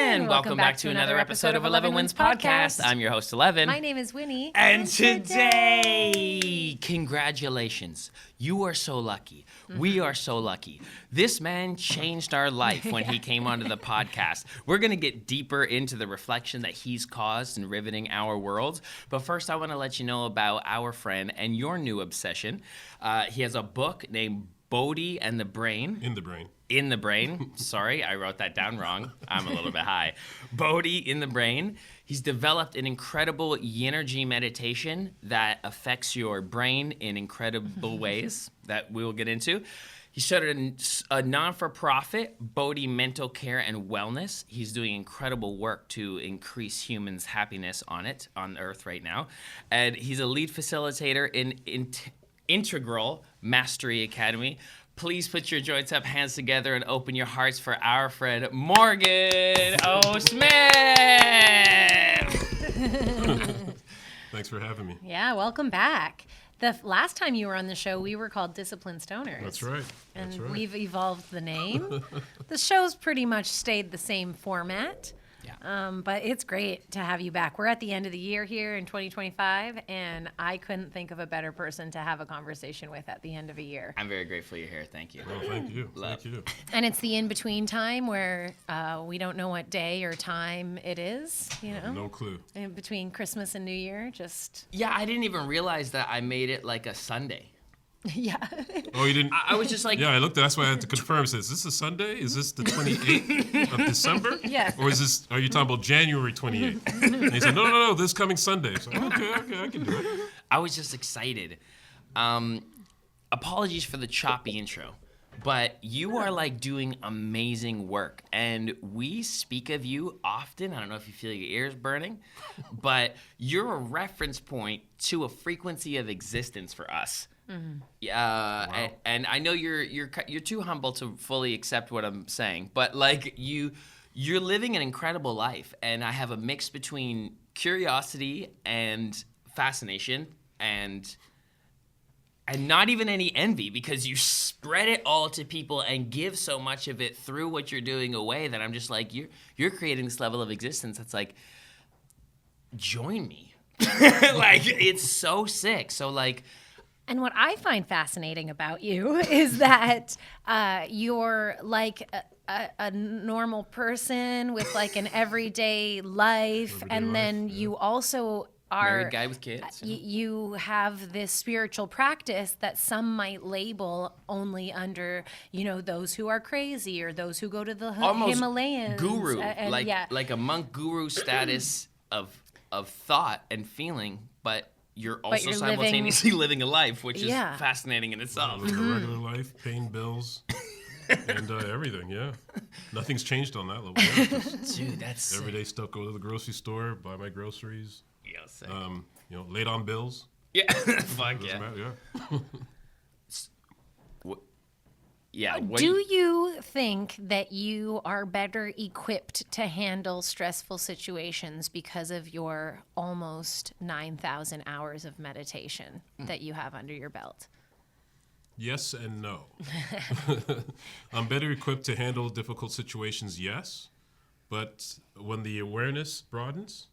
And welcome back to another episode of Ellevan Wins Podcast. I'm your host, Ellevan. My name is Winnie. And today, congratulations. You are so lucky. We are so lucky. This man changed our life when he came onto the podcast. We're going to get deeper into the reflection that he's caused in riveting our worlds. But first, I want to let you know about our friend and your new obsession. He has a book named Bodhi and the Brain. In the Brain. Sorry, I wrote that down wrong. I'm a little bit high. Bodhi in the Brain. He's developed an incredible Yinergy meditation that affects your brain in incredible ways that we will get into. He started a non-for-profit, Bodhi Mental Care and Wellness. He's doing incredible work to increase humans' happiness on Earth right now. And he's a lead facilitator in Integral Mastery Academy. Please put your joints up, hands together, and open your hearts for our friend Morgan O. Smith. Thanks for having me. Yeah, welcome back. The last time you were on the show, we were called Disciplined Stoners. That's right. And we've evolved the name. The show's pretty much stayed the same format. Yeah. But it's great to have you back. We're at the end of the year here in 2025, and I couldn't think of a better person to have a conversation with at the end of a year. I'm very grateful you're here. Thank you. Well, thank you. Thank you. And it's the in-between time where we don't know what day or time it is, you know? No clue. In between Christmas and New Year, just... Yeah, I didn't even realize that I made it like a Sunday. Yeah. Oh, you didn't? I was just like... Yeah, I looked. That's why I had to confirm. Is this a Sunday? Is this the 28th of December? Yeah. Or is this? Are you talking about January 28th? And he said, no, this coming Sunday. So, okay, I can do it. I was just excited. Apologies for the choppy intro, but you are like doing amazing work, and we speak of you often. I don't know if you feel your ears burning, but you're a reference point to a frequency of existence for us. Mm-hmm. Yeah, wow. and I know you're too humble to fully accept what I'm saying, but like you're living an incredible life, and I have a mix between curiosity and fascination and not even any envy, because you spread it all to people and give so much of it through what you're doing away that I'm just like you're creating this level of existence that's like, join me. Like, it's so sick. So like. And what I find fascinating about you is that you're like a normal person with like an everyday life, and then you also are married guy with kids. You have this spiritual practice that some might label only under, those who are crazy or those who go to the Himalayas. Guru, like a monk guru status of thought and feeling, but you're also simultaneously living a life, which is fascinating in itself. Living a regular life, paying bills, and everything, yeah. Nothing's changed on that level. Dude, that's everyday stuff. Go to the grocery store, buy my groceries. Yeah, sick. Late on bills. Yeah, fuck yeah. Do you think that you are better equipped to handle stressful situations because of your almost 9,000 hours of meditation that you have under your belt? Yes and no. I'm better equipped to handle difficult situations, yes. But when the awareness broadens,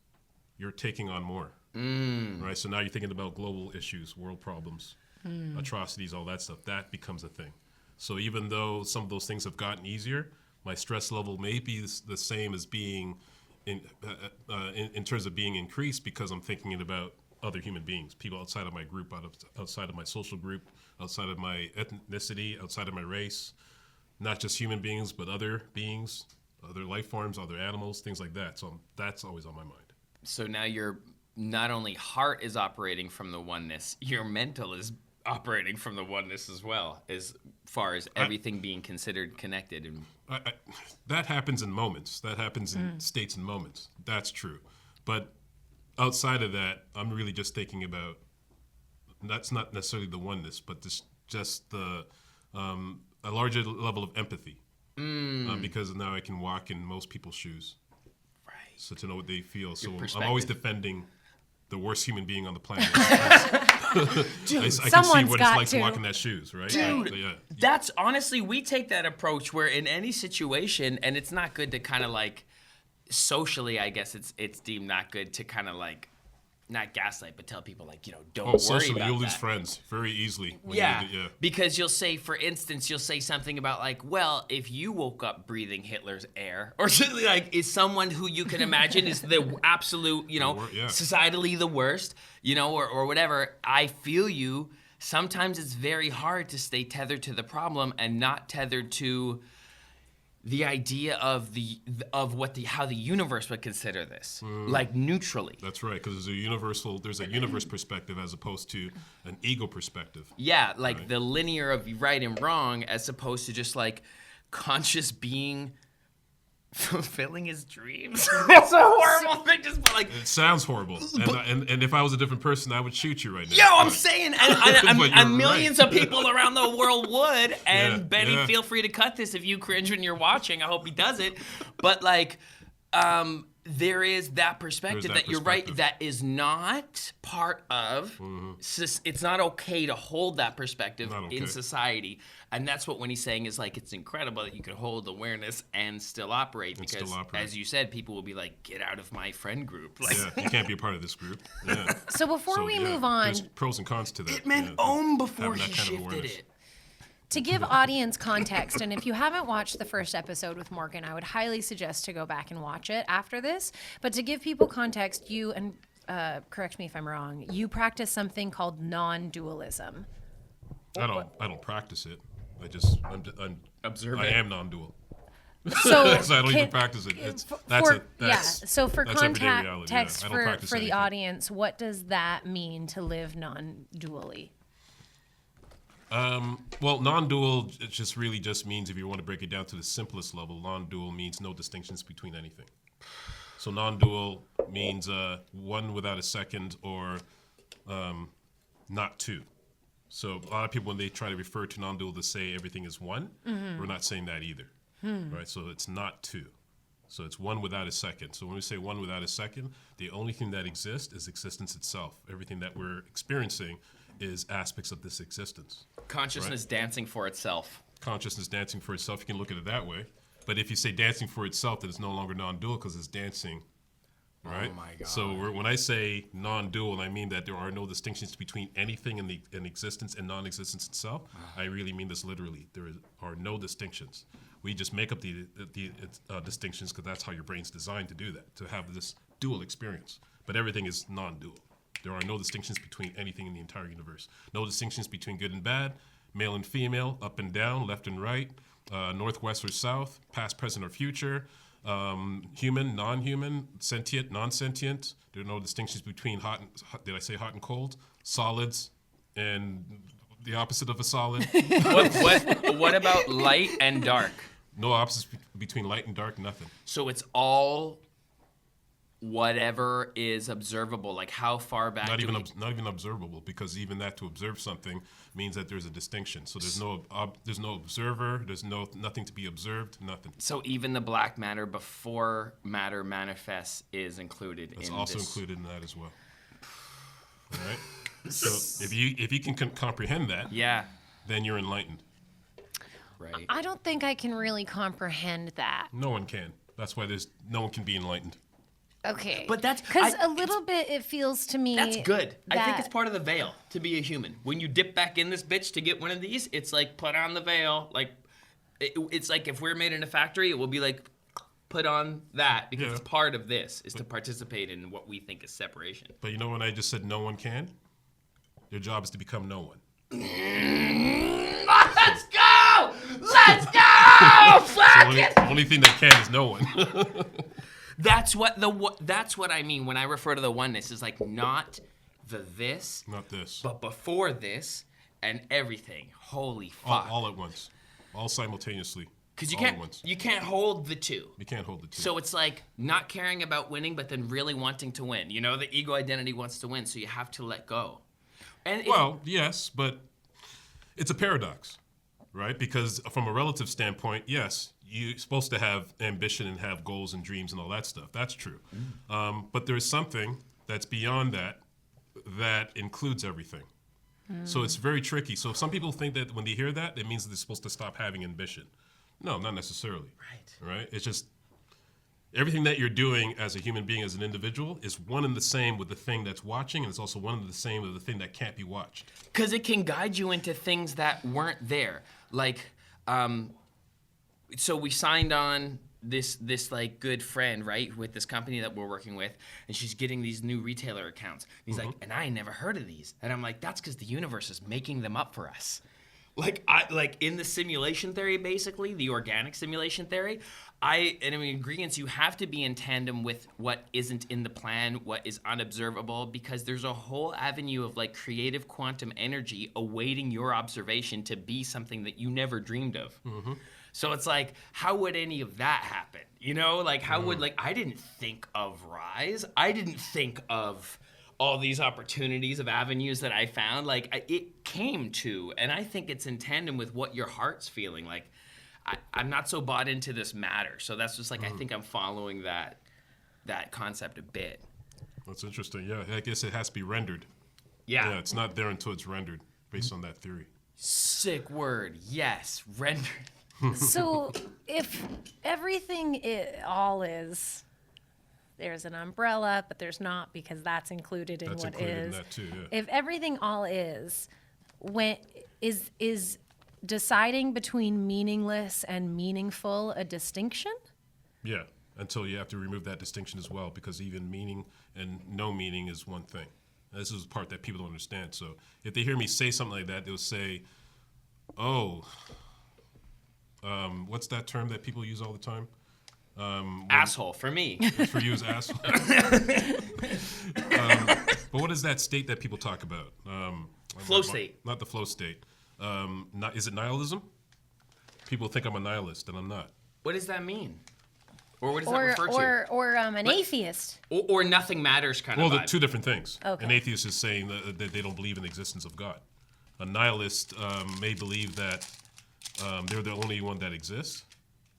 you're taking on more. Right? So now you're thinking about global issues, world problems, atrocities, all that stuff. That becomes a thing. So even though some of those things have gotten easier, my stress level may be the same as being in terms of being increased, because I'm thinking about other human beings, people outside of my group, outside of my social group, outside of my ethnicity, outside of my race, not just human beings, but other beings, other life forms, other animals, things like that. So that's always on my mind. So now your not only heart is operating from the oneness, your mental is operating from the oneness as well, as far as everything being considered connected. And that happens in moments. That happens in states and moments. That's true. But outside of that, I'm really just thinking about, that's not necessarily the oneness, but just the a larger level of empathy. Because now I can walk in most people's shoes. Right. So to know what they feel. So I'm always defending the worst human being on the planet. Dude, I can see what it's like to walk in that shoes, right? Dude, that's honestly, we take that approach where in any situation, and it's not good to kind of like socially, I guess it's deemed not good to kind of like, not gaslight, but tell people like, don't Oh, worry socially, about you'll that. lose friends very easily. When Yeah, you do, because you'll say, for instance, something about like, well, if you woke up breathing Hitler's air, or something like, is someone who you can imagine is the absolute, societally the worst, or whatever. I feel you. Sometimes it's very hard to stay tethered to the problem and not tethered to the idea of how the universe would consider this, like neutrally. That's right, because there's a universe perspective as opposed to an ego perspective. Yeah, like the linear of right and wrong, as opposed to just like conscious being fulfilling his dreams. That's a horrible thing. Just like It sounds horrible, and if I was a different person, I would shoot you right now. yo, I'm But- saying, But you're and millions right. of people around the world would. And Yeah, Benny, yeah. feel free to cut this if you cringe when you're watching. I hope he does it. But like, there is that perspective There's that that you're right. perspective. That is not part of. It's not okay to hold that perspective Not okay. in society, and that's what when he's saying is like, it's incredible that you can hold awareness and still operate. And Because still operate. as you said, people will be like, get out of my friend group. Like, Yeah, you can't be a part of this group. Yeah. So before we move on, there's pros and cons to that. it meant yeah, ohm before having he that kind of shifted awareness. it. to give audience context, and if you haven't watched the first episode with Morgan, I would highly suggest to go back and watch it after this. But to give people context, you, and correct me if I'm wrong, you practice something called non-dualism. I don't practice it. I'm Observe I it. am non-dual. So, So I don't even practice it. So for that's everyday reality, yeah. context I don't practice for the anything. audience, what does that mean to live non-dually? Well, non-dual it just really just means, if you want to break it down to the simplest level, non-dual means no distinctions between anything. So non-dual means one without a second, or not two. So a lot of people, when they try to refer to non-dual, to say everything is one. We're not saying that either, right? So it's not two. So it's one without a second. So when we say one without a second, the only thing that exists is existence itself. Everything that we're experiencing is aspects of this existence. Consciousness dancing for itself. Consciousness dancing for itself, you can look at it that way. But if you say dancing for itself, then it's no longer non-dual because it's dancing, right? Oh my God. So when I say non-dual, I mean that there are no distinctions between anything in existence and non-existence itself. I really mean this literally. There are no distinctions. We just make up the distinctions because that's how your brain's designed to do that, to have this dual experience. But everything is non-dual. There are no distinctions between anything in the entire universe. No distinctions between good and bad, male and female, up and down, left and right, northwest or south, past, present, or future, human, non-human, sentient, non-sentient. There are no distinctions between hot and cold, solids, and the opposite of a solid. What about light and dark? No opposites between light and dark, nothing. So it's all whatever is observable. Like how far back? Not even observable, because even that, to observe something means that there's a distinction. So there's no observer. There's nothing to be observed. Nothing. So even the black matter before matter manifests is included. It's in also this. included in that as well. All right. So if you can comprehend that, Yeah. then you're enlightened. Right. I don't think I can really comprehend that. No one can. That's why no one can be enlightened. Okay. But that's- because I- a little bit it feels to me That's good. I think that- it's part of the veil to be a human. When you dip back in this bitch to get one of these, it's like put on the veil. Like it's like if we're made in a factory, it will be like put on that because Yeah. it's part of this is to participate in what we think is separation. But you know when I just said no one can? Their job is to become no one. Let's go! Let's go! Fuck So it! only thing that can is no one. That's what I mean when I refer to the oneness. Is like not the this, Not this. but before this and everything. Holy fuck! All at once. All simultaneously. Because all at once. you can't hold the two. You can't hold the two. So it's like not caring about winning, but then really wanting to win. You know, the ego identity wants to win, so you have to let go. And Well, yes, but it's a paradox, right? Because from a relative standpoint, yes, you're supposed to have ambition and have goals and dreams and all that stuff. That's true. But there's something that's beyond that includes everything. So it's very tricky. So some people think that when they hear that, it means that they're supposed to stop having ambition. No, not necessarily. Right. It's just Everything that you're doing as a human being, as an individual, is one and the same with the thing that's watching, and it's also one and the same with the thing that can't be watched. Because it can guide you into things that weren't there. Like, so we signed on this like good friend, right, with this company that we're working with, and she's getting these new retailer accounts. He's like, and I ain't never heard of these. And I'm like, that's because the universe is making them up for us. Like in the simulation theory, basically, the organic simulation theory, in agreement, you have to be in tandem with what isn't in the plan, what is unobservable, because there's a whole avenue of like creative quantum energy awaiting your observation to be something that you never dreamed of. So it's like, how would any of that happen? You know, like how would, like, I didn't think of Rise. I didn't think of all these opportunities of avenues that I found. Like it came to, and I think it's in tandem with what your heart's feeling. Like I'm not so bought into this matter. So that's just like, I think I'm following that concept a bit. That's interesting. Yeah, I guess it has to be rendered. Yeah. Yeah, it's not there until it's rendered based on that theory. Sick word. Yes. Rendered. So if everything all is, there's an umbrella, but there's not, because that's included in That's what included in is. that too, yeah. If everything all is, when is deciding between meaningless and meaningful a distinction? Yeah, until you have to remove that distinction as well, because even meaning and no meaning is one thing. And this is the part that people don't understand. So if they hear me say something like that, they'll say, oh, what's that term that people use all the time? Asshole for me. For you as asshole. But what is that state that people talk about? Flow state. Not the flow state. Is it nihilism? People think I'm a nihilist, and I'm not. What does that mean? Or what does that refer to? Or an atheist. Or nothing matters kind Well, of they're vibe. two different things. Okay. An atheist is saying that they don't believe in the existence of God. A nihilist may believe that they're the only one that exists,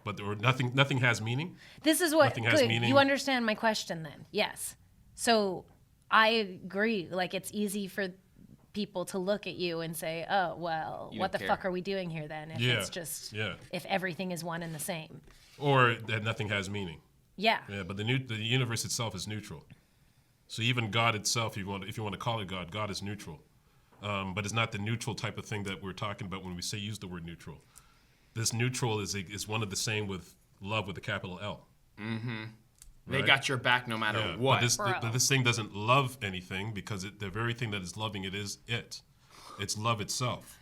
but nothing has meaning. This is what, Nothing has good, meaning. you understand my question then. Yes. So I agree. Like, it's easy for people to look at you and say, oh, well, You what the don't fuck care. are we doing here then? If Yeah, it's just, yeah. if everything is one and the same. Or that nothing has meaning. Yeah. Yeah, but the universe itself is neutral. So even God itself, if you want to call it God, God is neutral. But it's not the neutral type of thing that we're talking about when we use the word neutral. This neutral is one of the same with love with a capital L. Mm-hmm. They Right? got your back no matter Yeah, what. But this thing doesn't love anything, because the very thing that is loving it is it. It's love itself.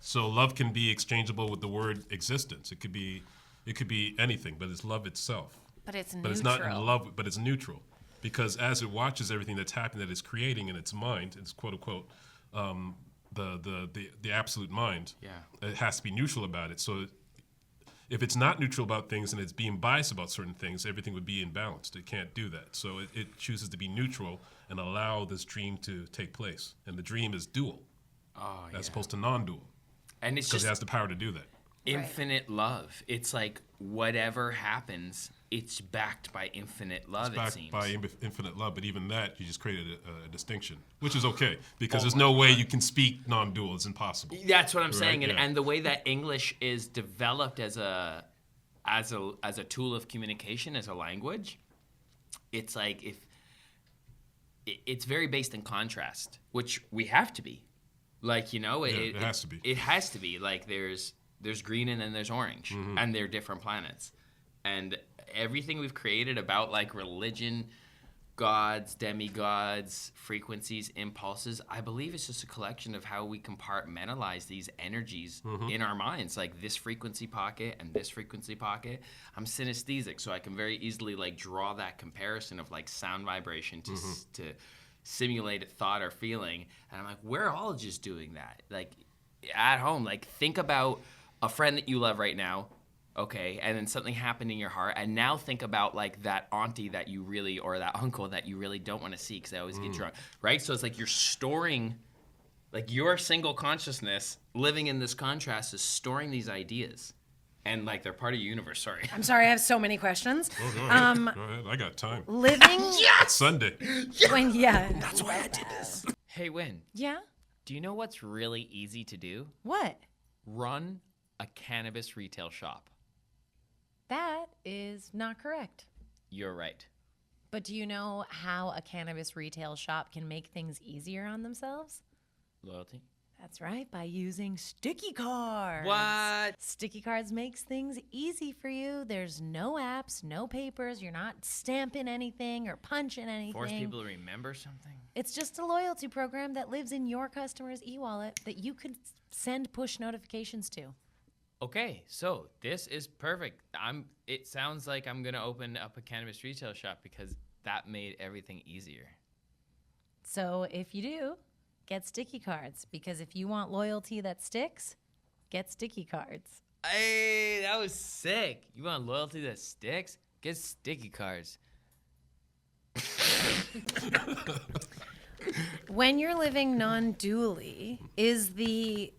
So love can be exchangeable with the word existence. It could be anything, but it's love itself. But it's But neutral. it's not in love, but it's neutral. Because as it watches everything that's happening, that it's creating in its mind, it's quote unquote, the absolute mind, Yeah. it has to be neutral about it. So if it's not neutral about things and it's being biased about certain things, everything would be imbalanced. It can't do that. So it chooses to be neutral and allow this dream to take place. And the dream is dual, as opposed to non-dual, And it's because just it has the power to do that. infinite love. It's like whatever happens, it's backed by infinite love, it Backed seems. by infinite love, but even that, you just created a distinction, which is okay, because there's no way you can speak non-dual. It's impossible. That's what I'm Right, saying, yeah. and the way that English is developed as a tool of communication, as a language, it's like it's very based in contrast, which we have to be. Like, you know, it has to be. It has to be. Like there's green and then there's orange, Mm-hmm. and they're different planets, and everything we've created about like religion, gods, demigods, frequencies, impulses, I believe it's just a collection of how we compartmentalize these energies in our minds. Like this frequency pocket and this frequency pocket. I'm synesthetic, so I can very easily like draw that comparison of like sound vibration to simulate a thought or feeling. And I'm like, we're all just doing that. Like at home, like think about a friend that you love right now. Okay, and then something happened in your heart, and now think about like that auntie that you really, or that uncle that you really don't want to see because they always get drunk, right? So it's like you're storing, like your single consciousness living in this contrast is storing these ideas, and like they're part of your universe. Sorry. I'm sorry, I have so many questions. Oh, go ahead. Go ahead. I got time. Living It's Sunday. That's why I did this. Hey, Win, Yeah? do you know what's really easy to do? What? Run a cannabis retail shop. That is not correct. you're right. But do you know how a cannabis retail shop can make things easier on themselves? Loyalty. That's right, by using sticky cards. What? Sticky cards makes things easy for you. There's no apps, no papers. You're not stamping anything or punching anything. Force people to remember something. It's just a loyalty program that lives in your customer's e-wallet that you could send push notifications to. Okay, so this is perfect. It sounds like I'm gonna open up a cannabis retail shop because that made everything easier. So if you do, get sticky cards, because if you want loyalty that sticks, get sticky cards. Hey, that was sick. You want loyalty that sticks? Get sticky cards. When you're living non-dually, is the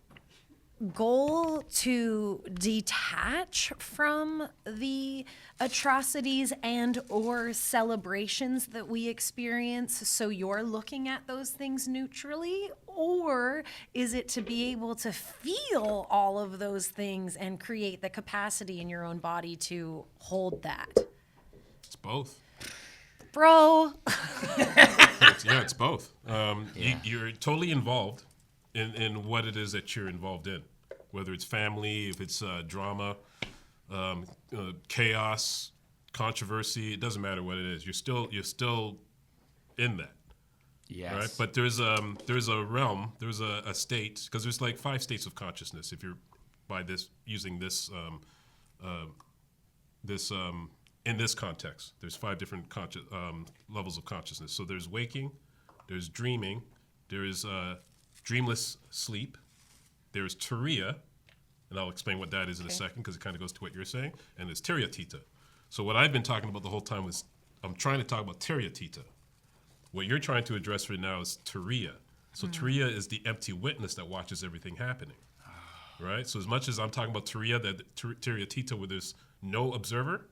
goal to detach from the atrocities and or celebrations that we experience, so you're looking at those things neutrally? Or is it to be able to feel all of those things and create the capacity in your own body to hold that? It's both. Bro. It's both. You're totally involved in what it is that you're involved in, whether it's family, if it's drama, chaos, controversy. It doesn't matter what it is. You're still in that. Yes. Right? But there's a realm, there's a state, because there's like 5 states of consciousness. If you're using this in this context, there's 5 different levels of consciousness. So there's waking, there's dreaming, there is dreamless sleep, there's turiya, and I'll explain what that is in a second because it kind of goes to what you're saying, and there's teriatita. So what I've been talking about the whole time was I'm trying to talk about teriatita. What you're trying to address right now is turiya. So turiya is the empty witness that watches everything happening, right? So as much as I'm talking about turiya, that teriatita, where there's no observer,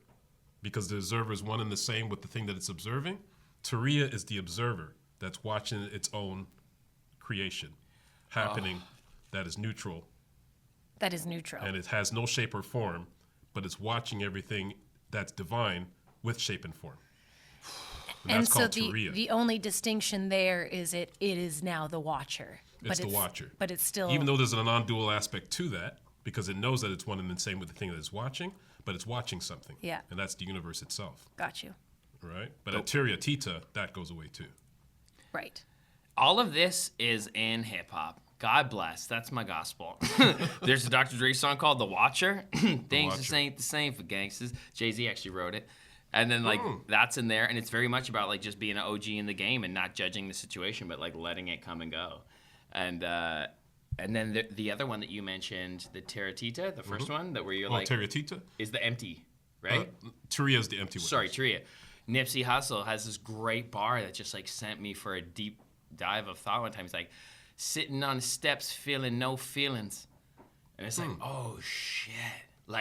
because the observer is one and the same with the thing that it's observing, turiya is the observer that's watching its own creation happening that is neutral. That is neutral. And it has no shape or form, but it's watching everything that's divine with shape and form. And that's so called turiya. the only distinction there is it is now the watcher. It's the watcher. But it's still... Even though there's a non-dual aspect to that, because it knows that it's one and the same with the thing that it's watching, but it's watching something. Yeah. And that's the universe itself. Got you. Right? But at teriatita, that goes away too. Right. All of this is in hip hop. God bless. That's my gospel. There's a Dr. Dre song called The Watcher. Things just ain't the same for gangsters. Jay-Z actually wrote it. And then, that's in there. And it's very much about, just being an OG in the game and not judging the situation, but, letting it come and go. And then the other one that you mentioned, the Teratita, the first one, that where you're Teratita? is the empty, right? Turiya is the empty one. Sorry, Turiya. Nipsey Hussle has this great bar that just, sent me for a deep dive of thought one time. He's like, sitting on steps feeling no feelings. And it's oh, shit.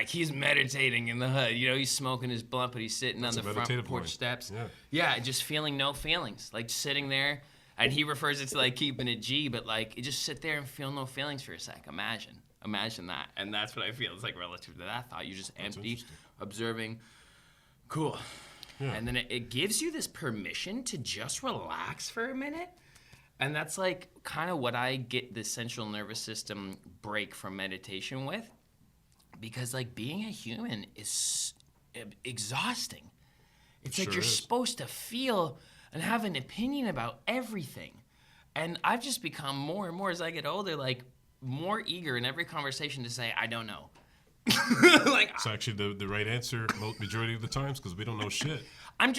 He's meditating in the hood. He's smoking his blunt, but he's sitting on the front porch steps. Yeah, just feeling no feelings. Sitting there. And he refers it to, keeping it G, but, you just sit there and feel no feelings for a sec. Imagine that. And that's what I feel. It's, relative to that thought. You're just empty, observing. Cool. Yeah. And then it gives you this permission to just relax for a minute. And that's, kind of what I get the central nervous system break from meditation with. Because, being a human is exhausting. It's sure you're supposed to feel and have an opinion about everything. And I've just become more and more as I get older, more eager in every conversation to say, I don't know. It's actually the right answer majority of the times because we don't know shit. I'm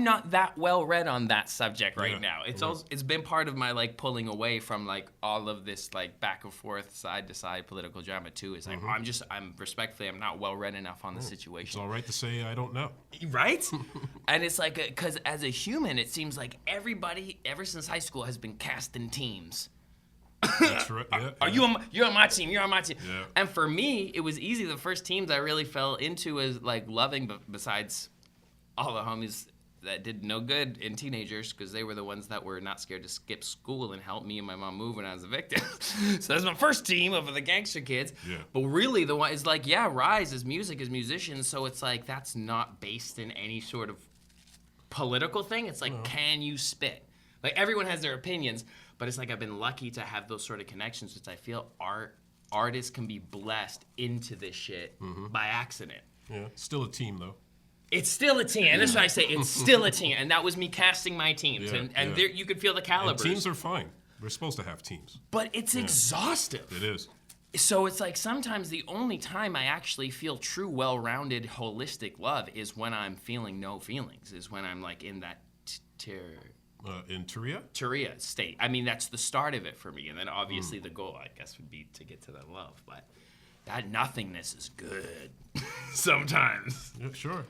not that well read on that subject right now. It's been part of my pulling away from all of this back and forth, side to side political drama too. Is I'm respectfully, I'm not well read enough on the situation. It's all right to say I don't know. Right? And it's because as a human, it seems like everybody ever since high school has been cast in teams. That's right. Yeah, You're on my team. You're on my team. Yeah. And for me, it was easy. The first teams I really fell into was loving, but besides all the homies that did no good in teenagers because they were the ones that were not scared to skip school and help me and my mom move when I was a victim. So that's my first team of the gangster kids. Yeah. But really, the one is like, yeah, Rise is music, is musicians. So it's like that's not based in any sort of political thing. It's like, can you spit? Like everyone has their opinions, but it's like I've been lucky to have those sort of connections, which I feel artists can be blessed into this shit by accident. Yeah, still a team though. It's still a team, and that's why I say it's still a team, and that was me casting my teams, Yeah, and there, you could feel the calibers. And teams are fine. We're supposed to have teams. But it's exhaustive. It is. So it's like sometimes the only time I actually feel true, well-rounded, holistic love is when I'm feeling no feelings, is when I'm like in that In Turia? Turia state. I mean, that's the start of it for me, and then obviously the goal, I guess, would be to get to that love, but that nothingness is good sometimes. Yeah, sure.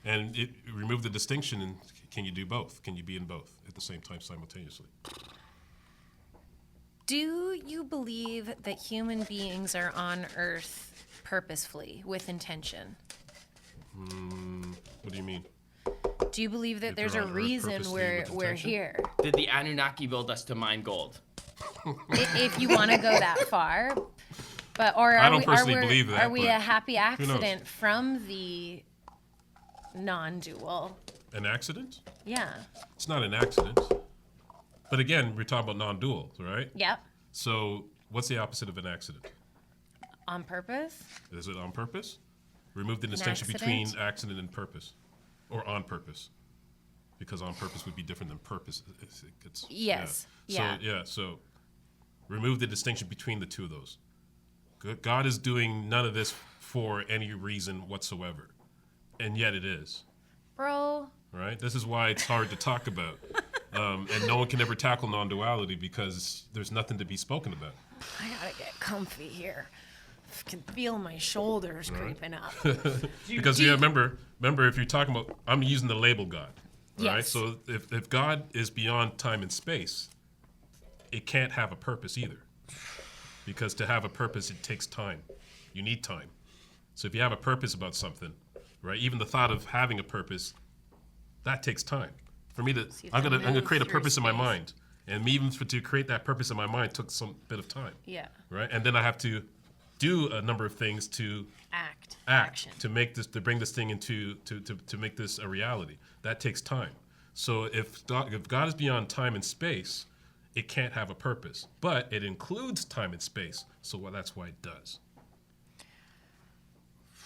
And remove the distinction, and can you do both? Can you be in both at the same time simultaneously? Do you believe that human beings are on Earth purposefully, with intention? What do you mean? Do you believe that If there's they're a on Earth reason purposely we're with we're intention? here? Did the Anunnaki build us to mine gold? If you want to go that far, but or I are don't we, personally are we, believe that, are we but a happy knows? accident from the non-dual? An accident? Yeah. It's not an accident. But again, we're talking about non-dual, right? Yep. So what's the opposite of an accident? On purpose? Is it on purpose? Remove the distinction between accident and purpose, or on purpose, because on purpose would be different than purpose. It's, Yes. Yeah. So remove the distinction between the two of those. God is doing none of this for any reason whatsoever, and yet it is. Bro. Right? This is why it's hard to talk about, and no one can ever tackle non-duality because there's nothing to be spoken about. I gotta get comfy here. I can feel my shoulders creeping up. Because remember, if you're talking about, I'm using the label God, right? Yes. So if God is beyond time and space, it can't have a purpose either. Because to have a purpose, it takes time. You need time. So if you have a purpose about something, right? Even the thought of having a purpose, that takes time. For me to, I'm gonna create a purpose in my mind, and me even to create that purpose in my mind took some bit of time. Yeah. Right, and then I have to do a number of things to Act. action to make this, to bring this thing into to make this a reality. That takes time. So if God is beyond time and space, it can't have a purpose, but it includes time and space. So that's why it does.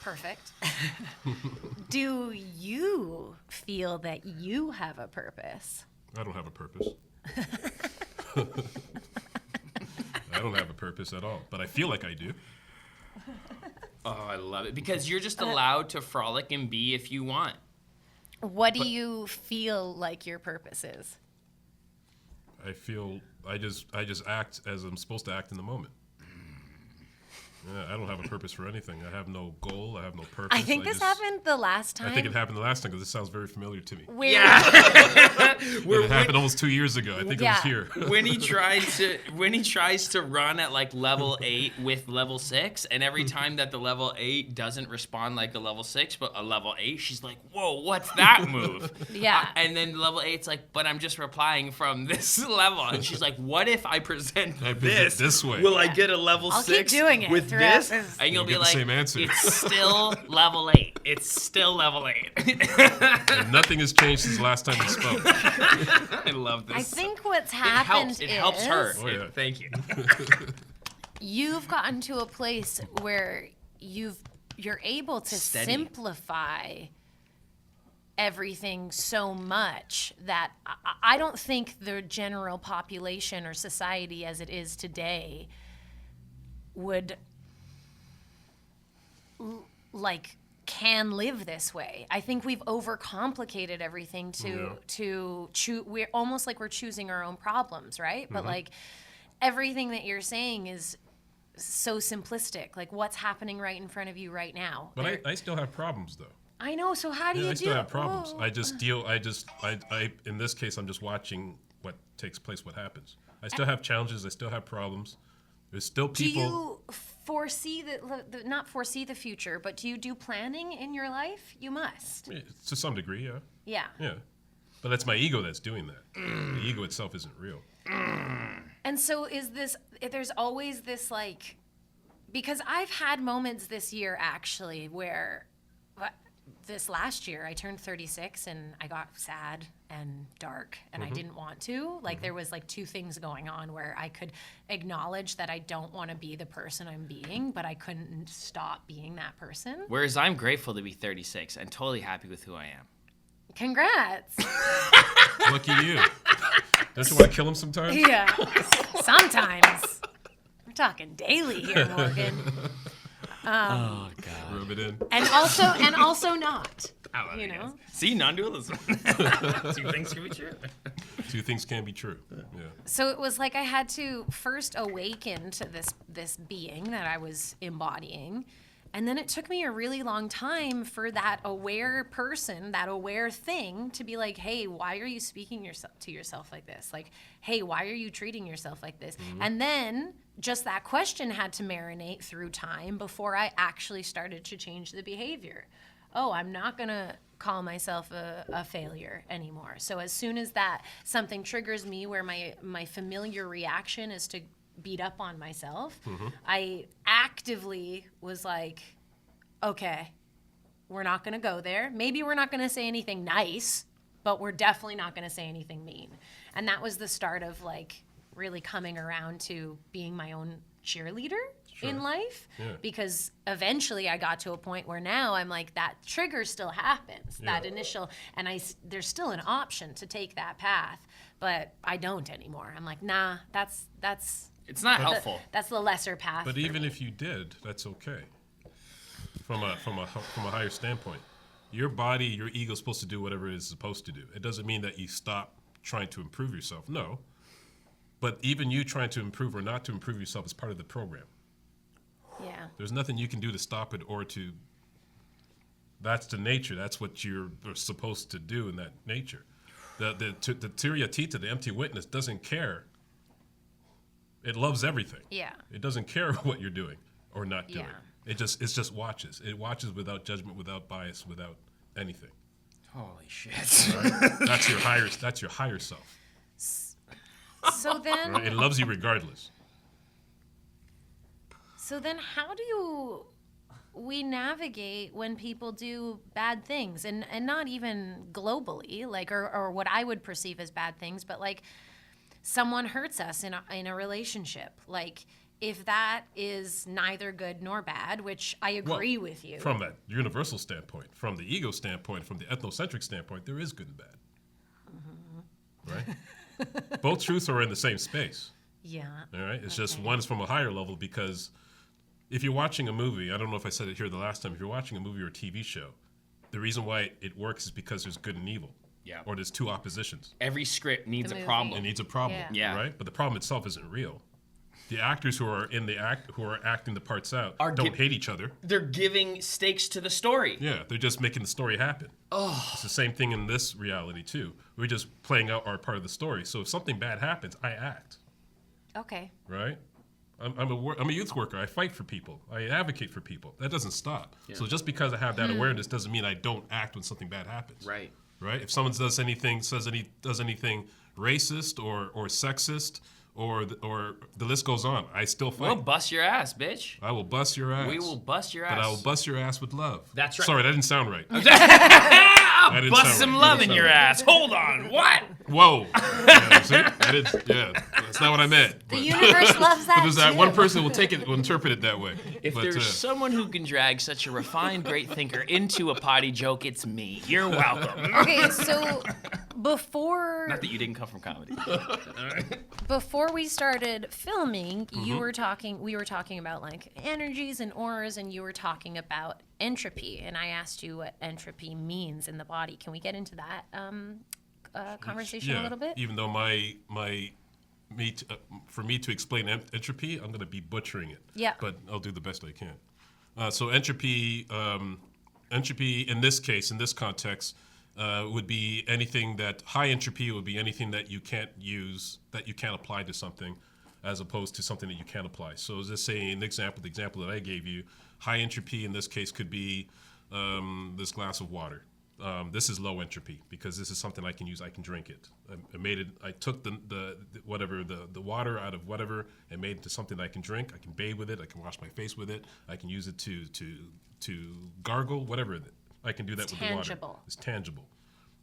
Perfect. Do you feel that you have a purpose? I don't have a purpose. I don't have a purpose at all, but I feel like I do. Oh, I love it. Because you're just allowed to frolic and be if you want. What do you feel like your purpose is? I feel I just act as I'm supposed to act in the moment. Yeah, I don't have a purpose for anything. I have no goal. I have no purpose. I think this happened the last time. I think it happened the last time because this sounds very familiar to me. Where It happened almost 2 years ago. I think I was here. when he tries to run at like level 8 with level 6, and every time that the level 8 doesn't respond like a level 6 but a level 8, she's like, whoa, what's that move? Yeah. And then level 8's like, but I'm just replying from this level, and she's like, what if I present this way? Will I get a level I'll 6 keep doing it with throughout this? this. And you'll You'll be get the like, same answer. it's still level 8. It's still level 8. And nothing has changed since the last time we spoke. I love this. I think what's happened It helps her. Oh, yeah. Thank you. you've gotten to a place where you're able to Steady. simplify everything so much that I don't think the general population or society as it is today would can live this way. I think we've overcomplicated everything we're almost like we're choosing our own problems, right? But like everything that you're saying is so simplistic. Like what's happening right in front of you right now. But I still have problems though. I know. So how do you I do? still have problems. Oh. I in this case, I'm just watching what takes place, what happens. I still have challenges. I still have problems. There's still people. Do you foresee not foresee the future, but do you do planning in your life? You must. To some degree, yeah. Yeah. Yeah. But that's my ego that's doing that. The ego itself isn't real. And so there's always this like, because I've had moments this year actually where this last year I turned 36 and I got sad and dark and I didn't want to. Like there was like two things going on where I could acknowledge that I don't want to be the person I'm being, but I couldn't stop being that person. Whereas I'm grateful to be 36 and totally happy with who I am. Congrats. Lucky you. Don't you want to kill him sometimes? Yeah. Sometimes. We're talking daily here, Morgan. Oh God. Rub it in. And also not. You know? See, non-dualism. Two things can be true. Two things can be true. Yeah. So it was like I had to first awaken to this being that I was embodying. And then it took me a really long time for that aware person, that aware thing to be like, hey, why are you speaking to yourself like this? Like, hey, why are you treating yourself like this? And then just that question had to marinate through time before I actually started to change the behavior. Oh, I'm not going to call myself a failure anymore. So as soon as that something triggers me where my familiar reaction is to beat up on myself, I actively was like, okay, we're not going to go there. Maybe we're not going to say anything nice, but we're definitely not going to say anything mean. And that was the start of like really coming around to being my own cheerleader in life, because eventually I got to a point where now I'm like, that trigger still happens, that initial, and there's still an option to take that path, but I don't anymore. I'm like, nah, that's It's not helpful. That's the lesser path. But for even me. if you did, that's okay. From a higher standpoint, your body, your ego is supposed to do whatever it is supposed to do. It doesn't mean that you stop trying to improve yourself. No. But even you trying to improve or not to improve yourself is part of the program. Yeah. There's nothing you can do to stop it or to. That's the nature. That's what you're supposed to do in that nature. The Turiya Tita, the empty witness, doesn't care. It loves everything. Yeah. It doesn't care what you're doing or not doing. Yeah. It just watches. It watches without judgment, without bias, without anything. Holy shit. Right? That's your higher self. So then, Right? It loves you regardless. So then how do we navigate when people do bad things, and not even globally, like, or what I would perceive as bad things, but like someone hurts us in a relationship, like if that is neither good nor bad, which I agree with you. From that universal standpoint, from the ego standpoint, from the ethnocentric standpoint, there is good and bad. Right? Both truths are in the same space. Yeah. All right? It's just one is from a higher level, because if you're watching a movie, I don't know if I said it here the last time, if you're watching a movie or a TV show, the reason why it works is because there's good and evil. Yeah. Or there's two oppositions. Every script needs The a movie. problem. It needs a problem. Yeah. Right? But the problem itself isn't real. The actors who are in the act, who are acting the parts out, don't hate each other. They're giving stakes to the story. Yeah, they're just making the story happen. Oh. It's the same thing in this reality too. We're just playing out our part of the story. So if something bad happens, I act. Okay. Right? I'm a youth worker. I fight for people. I advocate for people. That doesn't stop. Yeah. So just because I have that awareness doesn't mean I don't act when something bad happens. Right. Right? If someone does anything racist or sexist or the list goes on, I still fight. We'll bust your ass, bitch. I will bust your ass. We will bust your ass. But I will bust your ass with love. That's right. Sorry, that didn't sound right. I'll bust some love in your ass. Hold on. What? Whoa. Yeah, see? That's not what I meant. The universe loves that But there's that too. one person who will interpret it that way. If But, there's someone who can drag such a refined, great thinker into a potty joke, it's me. You're welcome. Okay, so before Not that you didn't come from comedy. before we started filming, we were talking about like energies and auras, and you were talking about entropy, and I asked you what entropy means in the body. Can we get into that conversation a little bit? Even though for me to explain entropy, I'm going to be butchering it. Yeah. But I'll do the best I can. So entropy in this case, in this context, would be anything that high entropy would be anything that you can't use, that you can't apply to something, as opposed to something that you can apply. So let's say the example that I gave you, high entropy in this case could be this glass of water. this is low entropy because this is something I can use. I can drink it. I made it. I took the water out of whatever and made it to something that I can drink. I can bathe with it. I can wash my face with it. I can use it to gargle, whatever. I can do that with tangible. the water. It's tangible.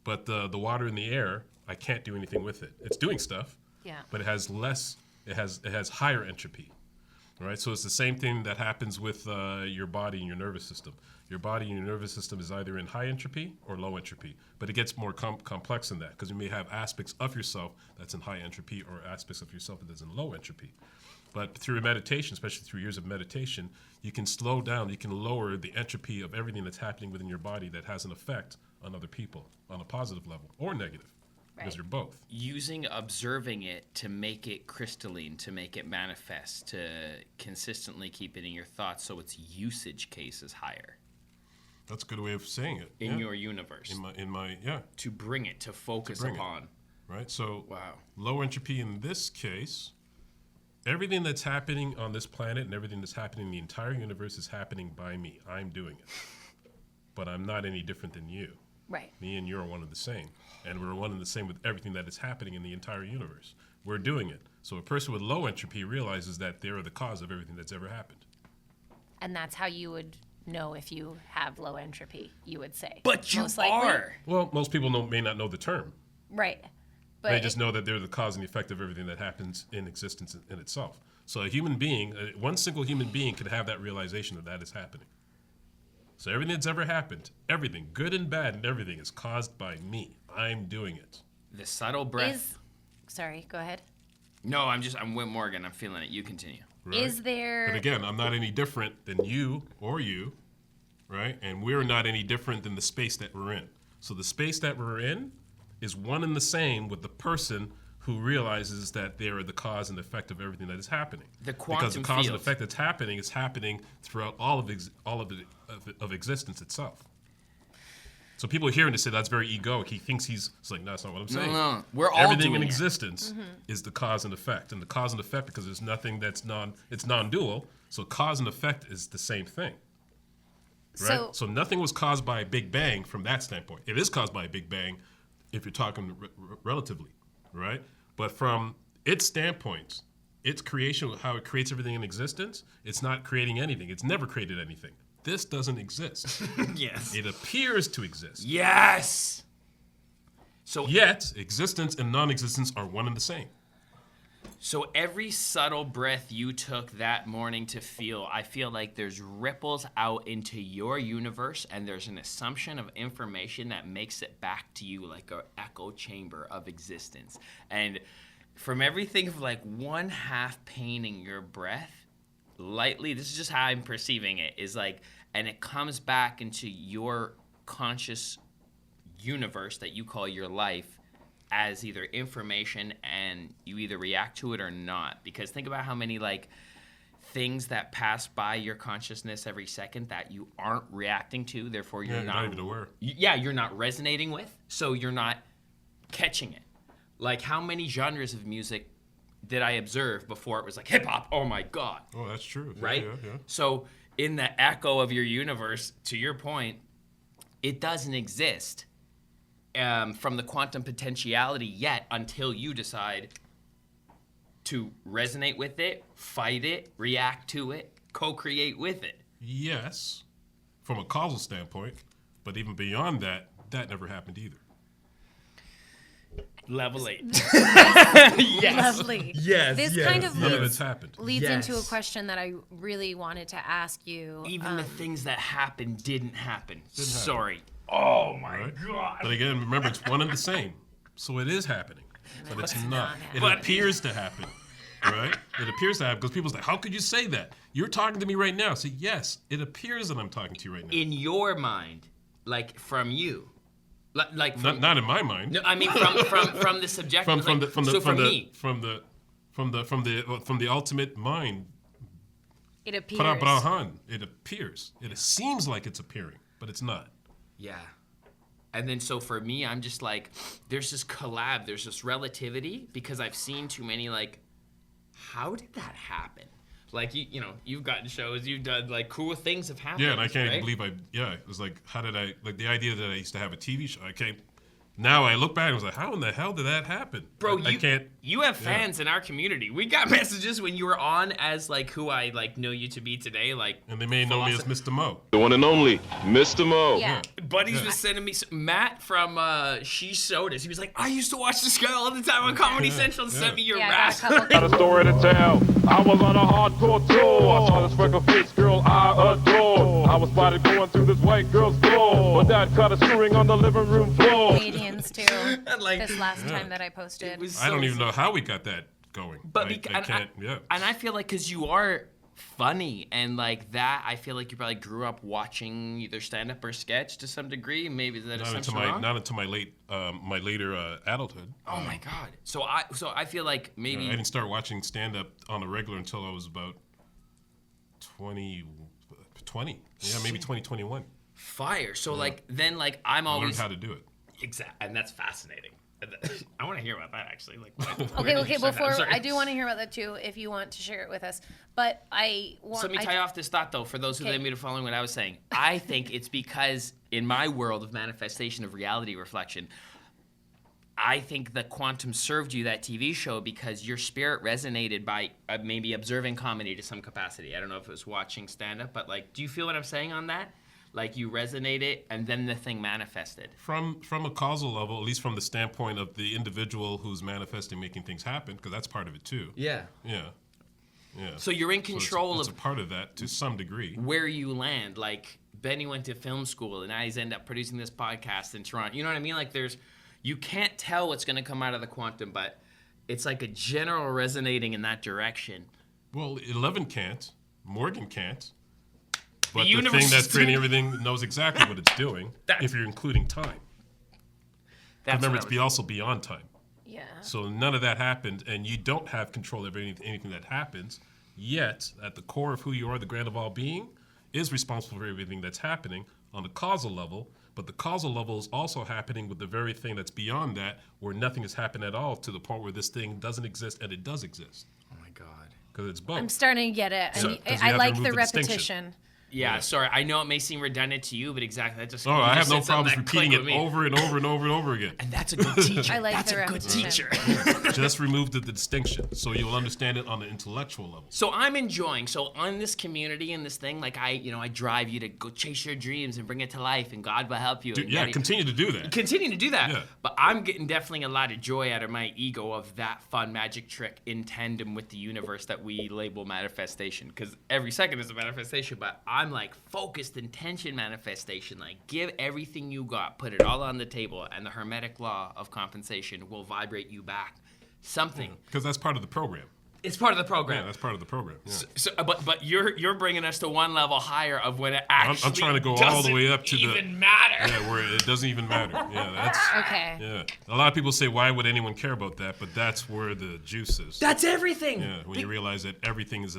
But the water in the air, I can't do anything with it. It's doing stuff. Yeah. But it has less. It has higher entropy. Right, so it's the same thing that happens with your body and your nervous system. Your body and your nervous system is either in high entropy or low entropy, but it gets more complex than that because you may have aspects of yourself that's in high entropy or aspects of yourself that's in low entropy. But through meditation, especially through years of meditation, you can slow down, you can lower the entropy of everything that's happening within your body that has an effect on other people on a positive level or negative. Because you're both. Using observing it to make it crystalline, to make it manifest, to consistently keep it in your thoughts so its usage case is higher. That's a good way of saying it. In your universe. In my yeah. To bring it, to focus upon. Right? So wow. Low entropy in this case, everything that's happening on this planet and everything that's happening in the entire universe is happening by me. I'm doing it. But I'm not any different than you. Right. Me and you are one and the same. And we're one and the same with everything that is happening in the entire universe. We're doing it. So a person with low entropy realizes that they're the cause of everything that's ever happened. And that's how you would know if you have low entropy, you would say. But you Most likely. are. Well, most people may not know the term. Right. But They just know that they're the cause and the effect of everything that happens in existence in itself. So a human being, one single human being can have that realization that is happening. So everything that's ever happened, everything, good and bad and everything, is caused by me. I'm doing it. The subtle breath. Sorry, go ahead. No, I'm Whit Morgan. I'm feeling it. You continue. Right? Is there... But again, I'm not any different than you or you, right? And we're not any different than the space that we're in. So the space that we're in is one and the same with the person who realizes that they are the cause and effect of everything that is happening. The quantum because the cause field. and effect that's happening is happening throughout all of existence itself. So people hear and say that's very egoic. He thinks it's like, no, that's not what I'm saying. No, we're all Everything doing in it. existence is the cause and effect, and the cause and effect because there's nothing that's it's non-dual. So cause and effect is the same thing. Right? So nothing was caused by a Big Bang from that standpoint. It is caused by a Big Bang if you're talking relatively, right? But from its standpoint, its creation, how it creates everything in existence, it's not creating anything. It's never created anything. This doesn't exist. Yes. It appears to exist. Yes. So Yet, existence and non-existence are one and the same. So every subtle breath you took that morning to feel, I feel like there's ripples out into your universe and there's an assumption of information that makes it back to you like an echo chamber of existence. And from everything of like one half painting your breath, lightly, this is just how I'm perceiving it, is like, and it comes back into your conscious universe that you call your life as either information and you either react to it or not. Because think about how many like things that pass by your consciousness every second that you aren't reacting to, therefore you're not even aware. You're not resonating with, so you're not catching it. Like how many genres of music did I observe before it was like hip hop? Oh my God. Oh, that's true. Right? Yeah. So in the echo of your universe, to your point, it doesn't exist from the quantum potentiality yet until you decide to resonate with it, fight it, react to it, co-create with it. Yes, from a causal standpoint, but even beyond that, that never happened either. Level 8. Yes. Lovely. Yes. This yes. kind of None of it's happened. leads into a Yes. question that I really wanted to ask you. Even the things that happened didn't happen. happen. Sorry. Oh my Right? God. But again, remember, it's one and the same. So it is happening, but it's not. It happening. appears to happen, right? It appears to happen because people's like, how could you say that? You're talking to me right now. So yes, it appears that I'm talking to you right now. In your mind, like from you. Like from, Not in my mind. No, I mean from the subjective. From me. the ultimate mind. It appears. Parabrahan. It appears. It seems like it's appearing, but it's not. Yeah. And then so for me, I'm just like, there's this collab, there's this relativity because I've seen too many like, how did that happen? Like you've gotten shows, you've done like cool things have happened. Yeah, and I can't right? even believe it was like, how did I, like the idea that I used to have a TV show, now I look back and was like, how in the hell did that happen? Bro, I can't. You have fans in our community. We got messages when you were on as like who I like know you to be today, like. And they may know me as Mr. Mo. The one and only Mr. Mo. Yeah. Buddies was sending me Matt from She Showed Us. He was like, I used to watch this guy all the time on Comedy Central and sent me your Yeah, I rap. got a couple. Got a story to tell. I was on a hardcore tour. I saw this freckle-faced girl I adore. I was spotted going through this white girl's door, but that caught her screwing on the living room floor. Comedians too. And, like, This last time that I posted. It was I don't so even know how we got that going. But I can't, and I feel like because you are funny and like that, I feel like you probably grew up watching either stand up or sketch to some degree. Maybe that assumption wrong? Not until my later adulthood. Oh my god! So I feel like maybe I didn't start watching stand up on a regular until I was about 20. Yeah, maybe 2021. fire. So like then like I'm I learned always how to do it. and that's fascinating. I want to hear about that actually. Like, Okay. Before I do want to hear about that too, if you want to share it with us. But I want. So let me tie off this thought though, for those who may be following what I was saying. I think it's because in my world of manifestation of reality reflection, I think the Quantum served you that TV show because your spirit resonated by maybe observing comedy to some capacity. I don't know if it was watching stand-up, but like, do you feel what I'm saying on that? Like you resonated and then the thing manifested. From a causal level, at least from the standpoint of the individual who's manifesting, making things happen, because that's part of it too. Yeah. Yeah. So you're in control it's a part of that to some degree. where you land. Like Benny went to film school and now he's ended up producing this podcast in Toronto. You know what I mean? Like you can't tell what's going to come out of the Quantum, but it's like a general resonating in that direction. Well, Ellevan can't. Morgan can't. But the universe thing that's is creating everything knows exactly what it's doing if you're including time. Remember, it's also beyond time. Yeah. So none of that happened, and you don't have control of anything that happens, yet at the core of who you are, the grand of all being, is responsible for everything that's happening on the causal level, but the causal level is also happening with the very thing that's beyond that, where nothing has happened at all, to the point where this thing doesn't exist and it does exist. Oh my God. Because it's both. I'm starting to get it. So- And 'cause you I have to like remove the the distinction. repetition. Yeah, sorry. I know it may seem redundant to you, but exactly. That just. Oh, I have no said something problems that repeating clicked it with me. over and over and over and over again. And that's a good teacher. I like that's the a good repetition. teacher. Just remove the distinction, so you'll understand it on the intellectual level. So I'm enjoying. So on this community and this thing, like I drive you to go chase your dreams and bring it to life, and God will help you. Dude, and yeah, yada- continue to do that. Continue to do that. Yeah. But I'm getting definitely a lot of joy out of my ego of that fun magic trick in tandem with the universe that we label manifestation. Because every second is a manifestation, but I'm like focused intention manifestation. Like give everything you got, put it all on the table, and the hermetic law of compensation will vibrate you back something. Because that's part of the program. It's part of the program. Yeah, that's part of the program. Yeah. So, but you're bringing us to one level higher of when it actually I'm trying to go all the way up to even matter. Yeah, where it doesn't even matter. Yeah, that's Okay. yeah. A lot of people say, why would anyone care about that? But that's where the juice is. That's everything. Yeah, when you realize that everything is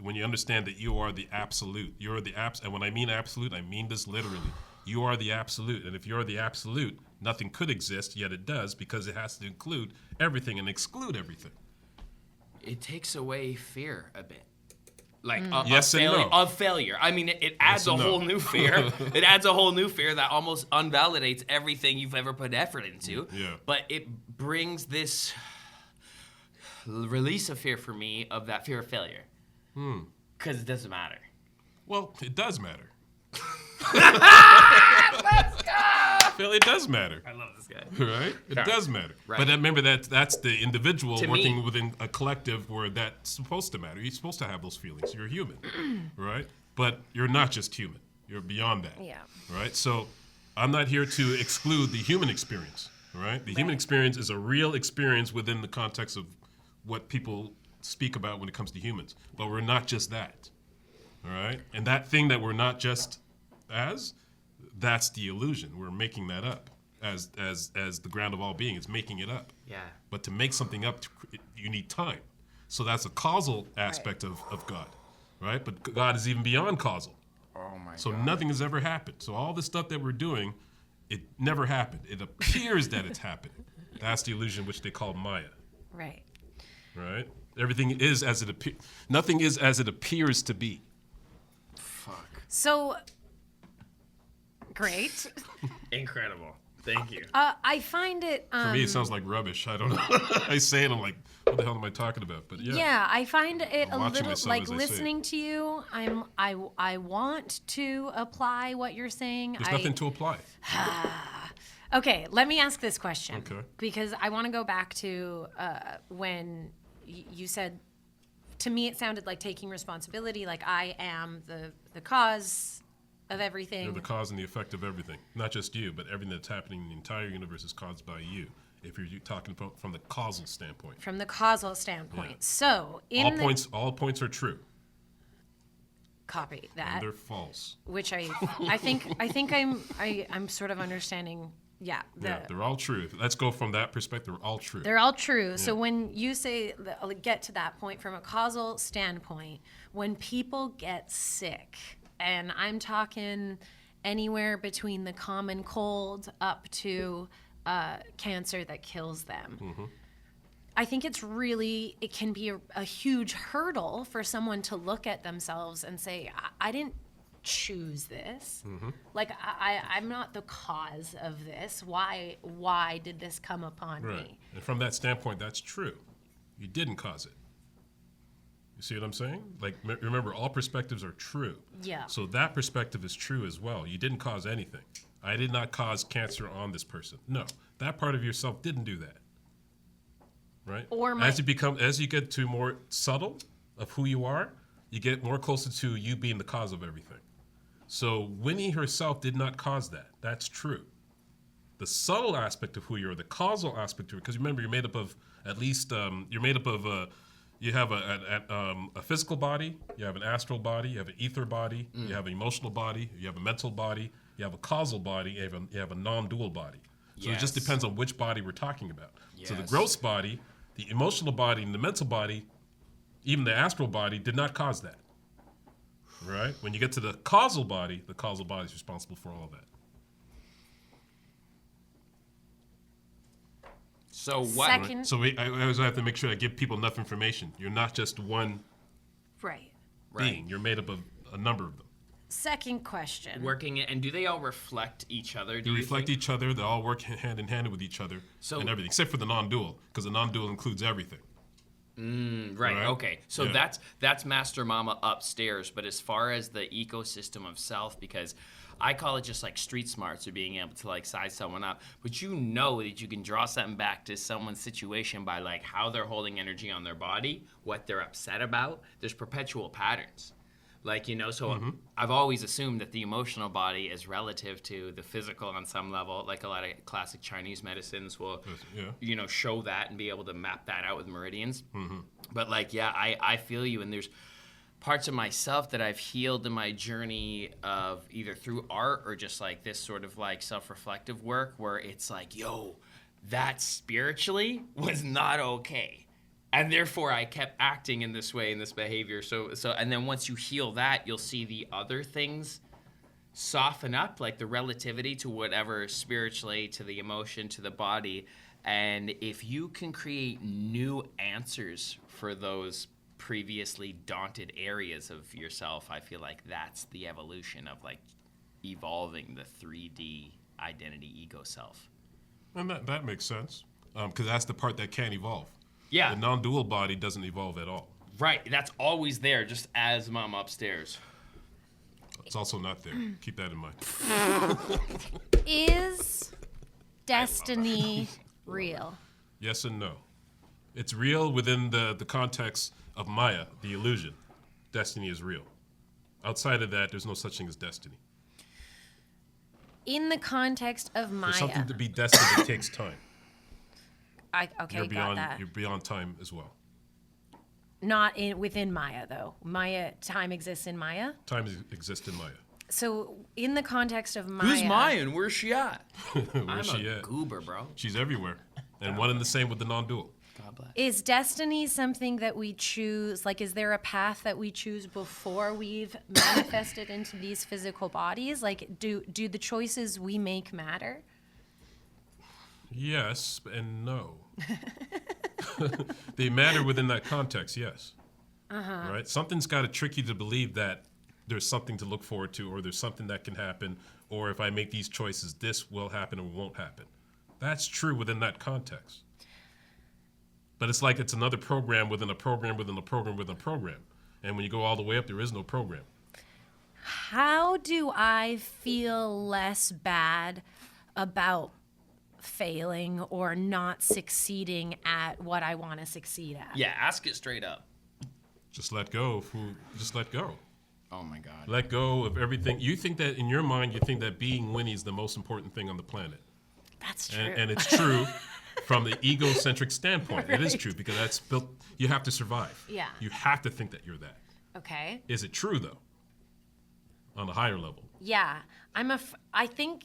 when you understand that you are the absolute, you're the and when I mean absolute, I mean this literally. You are the absolute, and if you're the absolute, nothing could exist, yet it does, because it has to include everything and exclude everything. It takes away fear a bit. Like Yes and no. of failure. I mean, it adds a and no. whole new fear. It adds a whole new fear that almost invalidates everything you've ever put effort into. Yeah. But it brings this release of fear for me, of that fear of failure. Because it doesn't matter. Well, it does matter. Phil, it does matter. I love this guy. Right? It does matter. Right. But remember that's the individual To working me. within a collective where that's supposed to matter. You're supposed to have those feelings. You're human, right? But you're not just human. You're beyond that. Yeah. Right? So I'm not here to exclude the human experience, right? The human experience is a real experience within the context of what people speak about when it comes to humans. But we're not just that, all right? And that thing that we're not just as, that's the illusion. We're making that up as the ground of all being. It's making it up. Yeah. But to make something up, you need time. So that's a causal aspect of God, right? But God is even beyond causal. Oh my So God. nothing has ever happened. So all this stuff that we're doing, it never happened. It appears that it's happening. That's the illusion which they call Maya, Right. right? Everything is as it appears. Nothing is as it appears to be. Fuck. So, great. Incredible. Thank you. I find it. For me, it sounds like rubbish. I don't know. I say it, I'm like, what the hell am I talking about? But yeah. Yeah, I find it I'm a watching little myself like as I say it. listening to you. I want to apply what you're saying. There's nothing to apply. Okay, let me ask this question. Okay. Because I want to go back to when you said, to me, it sounded like taking responsibility, like I am the cause of everything. You're the cause and the effect of everything. Not just you, but everything that's happening in the entire universe is caused by you. If you're talking about from the causal standpoint. From the causal standpoint. Yeah. So, All points are true. Copy that. And they're false. Which I think I'm sort of understanding. Yeah. They're all true. Let's go from that perspective. They're all true. They're all true. So when you say, get to that point from a causal standpoint, when people get sick, and I'm talking anywhere between the common cold up to cancer that kills them, I think it can be a huge hurdle for someone to look at themselves and say, I didn't choose this. Like, I'm not the cause of this. Why did this come upon me? And from that standpoint, that's true. You didn't cause it. You see what I'm saying? Like, remember, all perspectives are true. Yeah. So that perspective is true as well. You didn't cause anything. I did not cause cancer on this person. No, that part of yourself didn't do that. Right? As you get to more subtle of who you are, you get more closer to you being the cause of everything. So Winnie herself did not cause that. That's true. The subtle aspect of who you are, the causal aspect of it, because remember, you're made up of you have a physical body, you have an astral body, you have an ether body, you have an emotional body, you have a mental body, you have a causal body, you have a non-dual body. So it just depends on which body we're talking about. Yes. So the gross body, the emotional body, and the mental body, even the astral body, did not cause that. Right? When you get to the causal body is responsible for all of that. So what? Second, So I always have to make sure I give people enough information. You're not just one right. being. You're made up of a number of them. Second question. Working it, and do they all reflect each other? They reflect each other. They all work hand in hand with each other and everything, except for the non-dual, because the non-dual includes everything. Right. Okay. So that's Master Mama upstairs. But as far as the ecosystem of self, because I call it just like street smarts or being able to like size someone up. But you know that you can draw something back to someone's situation by like how they're holding energy on their body, what they're upset about. There's perpetual patterns. Like, you know, so I've always assumed that the emotional body is relative to the physical on some level. Like a lot of classic Chinese medicines will, you know, show that and be able to map that out with meridians. But like, I feel you. And there's parts of myself that I've healed in my journey of either through art or just like this sort of like self-reflective work where it's like, yo, that spiritually was not okay. And therefore, I kept acting in this way, in this behavior. So, and then once you heal that, you'll see the other things soften up, like the relativity to whatever spiritually, to the emotion, to the body. And if you can create new answers for those previously daunted areas of yourself, I feel like that's the evolution of like evolving the 3D identity ego self. And that makes sense, because that's the part that can't evolve. Yeah. The non-dual body doesn't evolve at all. Right. That's always there, just as Mom upstairs. It's also not there. Keep that in mind. Is destiny real? Yes and no. It's real within the context of Maya, the illusion. Destiny is real. Outside of that, there's no such thing as destiny. In the context of Maya. For something to be destined, it takes time. Got that. You're beyond time as well. Not within Maya, though. Time exists in Maya. Time exists in Maya. So, in the context of Maya. Who's Mayan? Where's she at? Where's she at? Goober, bro. She's everywhere. And one and the same with the non-dual. God bless. Is destiny something that we choose? Like, is there a path that we choose before we've manifested into these physical bodies? Like, do the choices we make matter? Yes and no. They matter within that context, yes. Right? Something's got to trick you to believe that there's something to look forward to, or there's something that can happen, or if I make these choices, this will happen or won't happen. That's true within that context. But it's like it's another program within a program within a program within a program. And when you go all the way up, there is no program. How do I feel less bad about failing or not succeeding at what I want to succeed at? Yeah, ask it straight up. Just let go. Just let go. Oh my God. Let go of everything. You think that in your mind, you think that being Winnie is the most important thing on the planet. That's true. And it's true from the egocentric standpoint. It is true because that's built. You have to survive. Yeah. You have to think that you're that. Okay. Is it true though? On a higher level. Yeah. I think.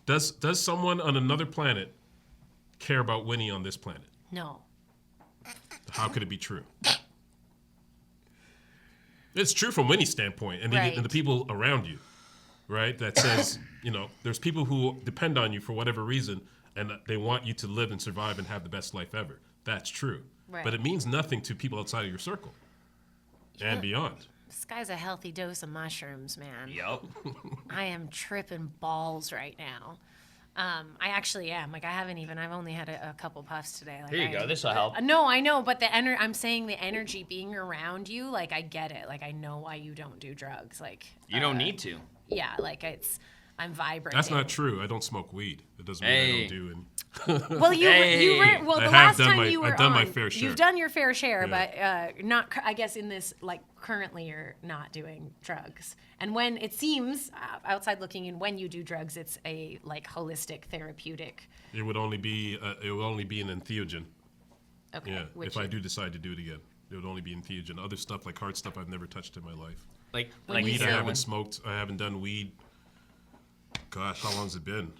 Does someone on another planet care about Winnie on this planet? No. How could it be true? It's true from Winnie's standpoint and, Right. and the people around you, right? That says, there's people who depend on you for whatever reason and they want you to live and survive and have the best life ever. That's true. Right. But it means nothing to people outside of your circle and beyond. This guy's a healthy dose of mushrooms, man. Yup. I am tripping balls right now. I actually am. Like, I've only had a couple puffs today. Like, Here you go. This will help. No, I know, but I'm saying the energy being around you, like, I get it. Like, I know why you don't do drugs. Like, You don't need to. yeah, like, I'm vibrating. That's not true. I don't smoke weed. It doesn't mean I Hey. don't do. And Well, you Hey. were, well, I the have last done time my- you were I've done my on, fair share. You've done your fair share, Yeah. but not, I guess in this, like, currently you're not doing drugs. And when it seems, outside looking in, when you do drugs, it's a, like, holistic, therapeutic. it would only be an entheogen. Okay. Yeah. which If I is- do decide to do it again, it would only be entheogen. Other stuff like hard stuff I've never touched in my life. Like When you you Weed I say- said, haven't smoked. I haven't done weed. Gosh, how long has it been?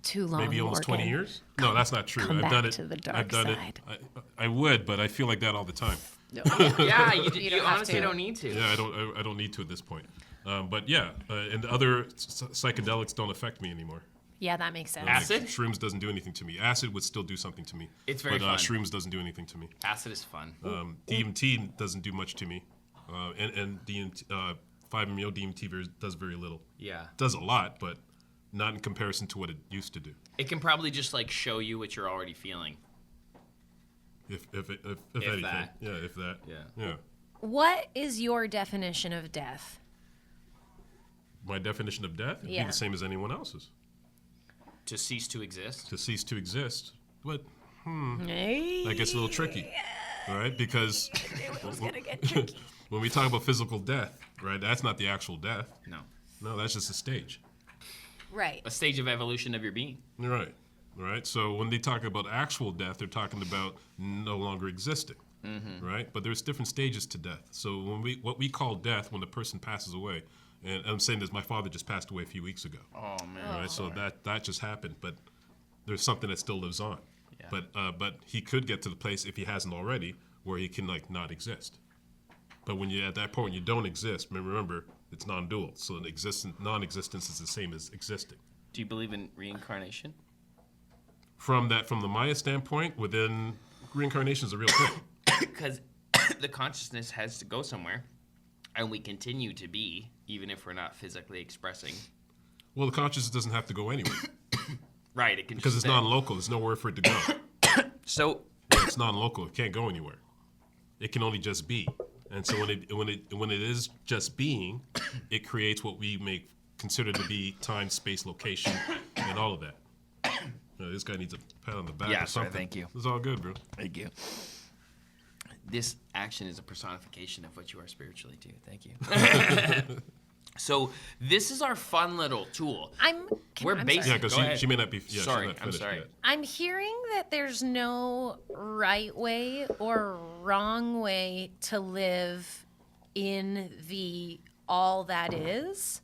Too long. Maybe almost 20 Morgan. years? No, that's not true. come I've back done it. to the dark I've done side. it. I would, but I feel like that all the time. yeah, you don't have honestly to. don't need to. Yeah, I don't need to at this point. But yeah, and other psychedelics don't affect me anymore. Yeah, that makes sense. Acid? Like, shrooms doesn't do anything to me. Acid would still do something to me. It's very but fun. shrooms doesn't do anything to me. Acid is fun. DMT doesn't do much to me, and DMT, 5-MeO DMT does very little. Yeah. Does a lot, but not in comparison to what it used to do. It can probably just like show you what you're already feeling. If anything, that. yeah, if that, Yeah. What is your definition of death? My definition of death would be Yeah. the same as anyone else's. To cease to exist. To cease to exist. But Hey. that gets a little tricky, right? Because It was gonna get tricky. when we talk about physical death, right, that's not the actual death. No. No, that's just a stage. Right. A stage of evolution of your being. Right. Right. So when they talk about actual death, they're talking about no longer existing. Right. But there's different stages to death. So what we call death when the person passes away, and I'm saying this, my father just passed away a few weeks ago. Oh man. Right. So that just happened, but there's something that still lives on. Yeah. But he could get to the place, if he hasn't already, where he can like not exist. But when you're at that point, you don't exist. Remember, it's non-dual. So non-existence is the same as existing. Do you believe in reincarnation? From the Maya standpoint, within reincarnation is a real thing. Because the consciousness has to go somewhere, and we continue to be, even if we're not physically expressing. Well, the consciousness doesn't have to go anywhere Right. It can because just it's stay. non-local. There's nowhere for it to go. So Yeah, it's non-local. It can't go anywhere. It can only just be. And so when it is just being, it creates what we may consider to be time, space, location, and all of that. This guy needs a pat on the back Yeah, or sorry, something. thank you. It's all good, bro. Thank you. This action is a personification of what you are spiritually too. Thank you. So this is our fun little tool. We're I'm basic. sorry. Yeah, because Go ahead. she may not be. Yeah, she's Sorry, not I'm finished sorry. yet. I'm hearing that there's no right way or wrong way to live in the all that is,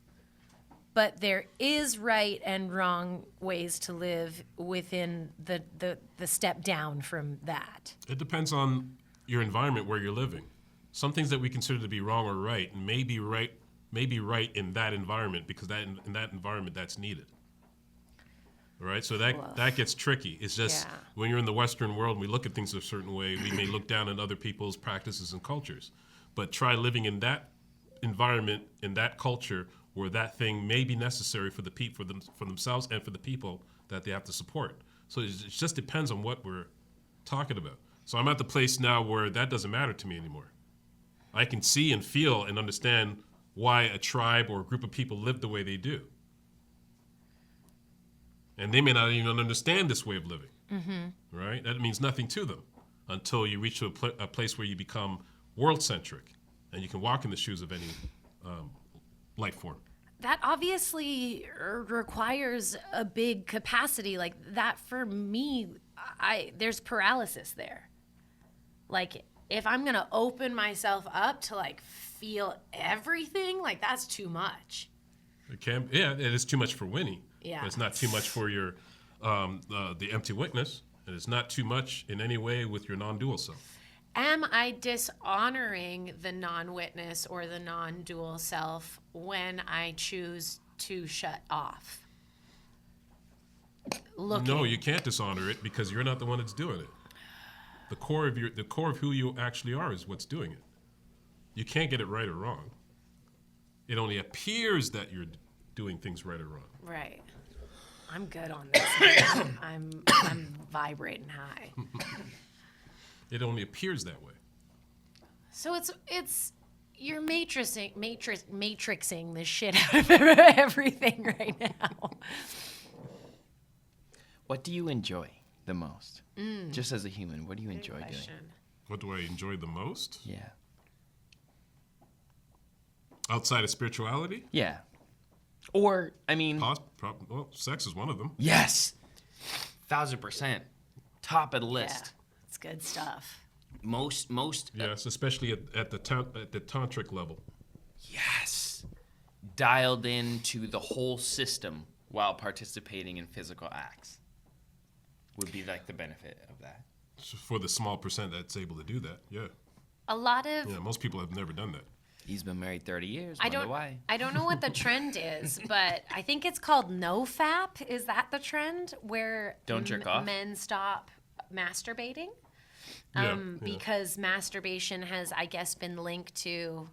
but there is right and wrong ways to live within the step down from that. It depends on your environment where you're living. Some things that we consider to be wrong or right may be right in that environment because in that environment that's needed. right? So that gets tricky. It's just when you're in the Western world and we look at things a certain way, we may look down on other people's practices and cultures. But try living in that environment, in that culture, where that thing may be necessary for for themselves and for the people that they have to support. So it just depends on what we're talking about. So I'm at the place now where that doesn't matter to me anymore. I can see and feel and understand why a tribe or a group of people live the way they do. And they may not even understand this way of living, right? That means nothing to them until you reach a place where you become world-centric and you can walk in the shoes of any life form. That obviously requires a big capacity. Like that for me, there's paralysis there. Like if I'm gonna open myself up to like feel everything, like that's too much. It is too much for Winnie. Yeah. But it's not too much for your the empty witness, and it's not too much in any way with your non-dual self. Am I dishonoring the non-witness or the non-dual self when I choose to shut off? No, you can't dishonor it because you're not the one that's doing it. The core of who you actually are is what's doing it. You can't get it right or wrong. It only appears that you're doing things right or wrong. Right. I'm good on this. I'm vibrating high. It only appears that way. So it's you're matrixing the shit out of everything right now. What do you enjoy the most? Just as a human, what do you enjoy doing? What do I enjoy the most? Yeah. Outside of spirituality? Yeah. Or, I mean... Well, sex is one of them. Yes! 1,000%. Top of the list. Yeah, it's good stuff. Most. Yes, especially at the tantric level. Yes. Dialed into the whole system while participating in physical acts would be like the benefit of that. For the small percent that's able to do that, yeah. A lot of... Yeah, most people have never done that. He's been married 30 years. I don't know what the trend is, but I think it's called NoFap. Is that the trend where Don't jerk off? men stop masturbating? Yeah. Because masturbation has, I guess, been linked to...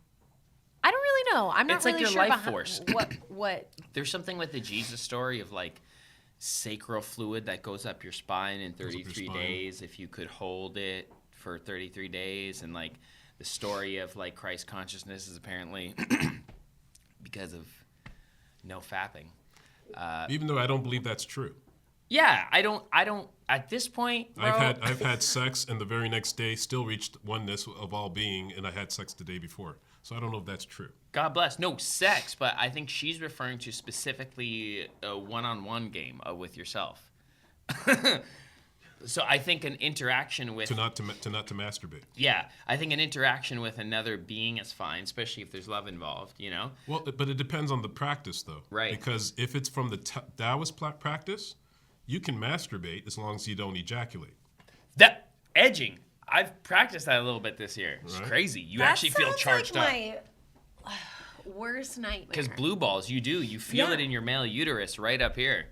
I don't really know. I'm not It's really like your sure life force. What... There's something with the Jesus story of like sacral fluid that goes up your spine in 33 days if you could hold it for 33 days, and like the story of like Christ consciousness is apparently because of no fapping. Even though I don't believe that's true. Yeah, I don't at this point, bro. I've had sex and the very next day still reached oneness of all being, and I had sex the day before. So I don't know if that's true. God bless. No, sex, but I think she's referring to specifically a one-on-one game with yourself. So I think an interaction with... To not to masturbate. Yeah, I think an interaction with another being is fine, especially if there's love involved, you know? Well, but it depends on the practice, though. Right. Because if it's from the Taoist practice, you can masturbate as long as you don't ejaculate. That edging, I've practiced that a little bit this year. It's crazy. You actually feel charged up. My worst nightmare. Because blue balls, you feel it in your male uterus right up here.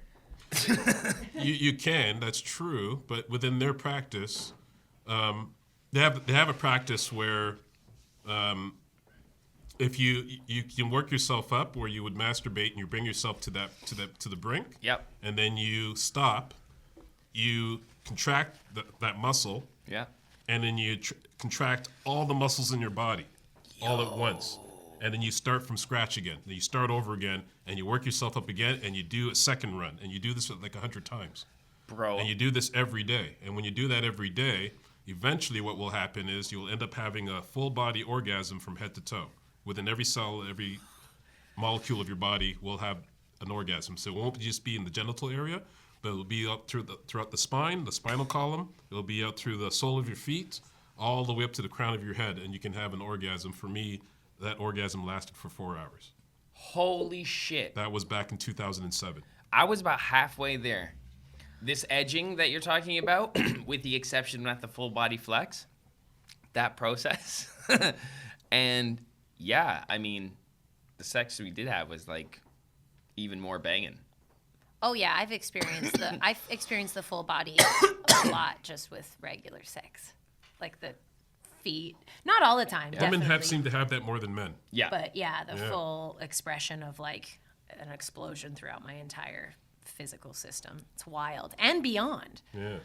You can, that's true, but within their practice, they have a practice where if you can work yourself up, where you would masturbate and you bring yourself to the brink. Yep. And then you stop, you contract that muscle. Yeah. And then you contract all the muscles in your body all at once. And then you start from scratch again. Then you start over again, and you work yourself up again, and you do a second run. And you do this like 100 times. Bro. And you do this every day. And when you do that every day, eventually what will happen is you'll end up having a full body orgasm from head to toe. Within every cell, every molecule of your body will have an orgasm. So it won't just be in the genital area, but it'll be up throughout the spine, the spinal column. It'll be out through the sole of your feet, all the way up to the crown of your head, and you can have an orgasm. For me, that orgasm lasted for 4 hours. Holy shit. That was back in 2007. I was about halfway there. This edging that you're talking about, with the exception of the full body flex, that process. And yeah, I mean, the sex we did have was like even more banging. Oh yeah, I've experienced the full body a lot just with regular sex, like the feet. Not all the time. Women Definitely. seem to have that more than men. Yeah. But yeah, the full expression of like an explosion throughout my entire physical system. It's wild and beyond. Yeah.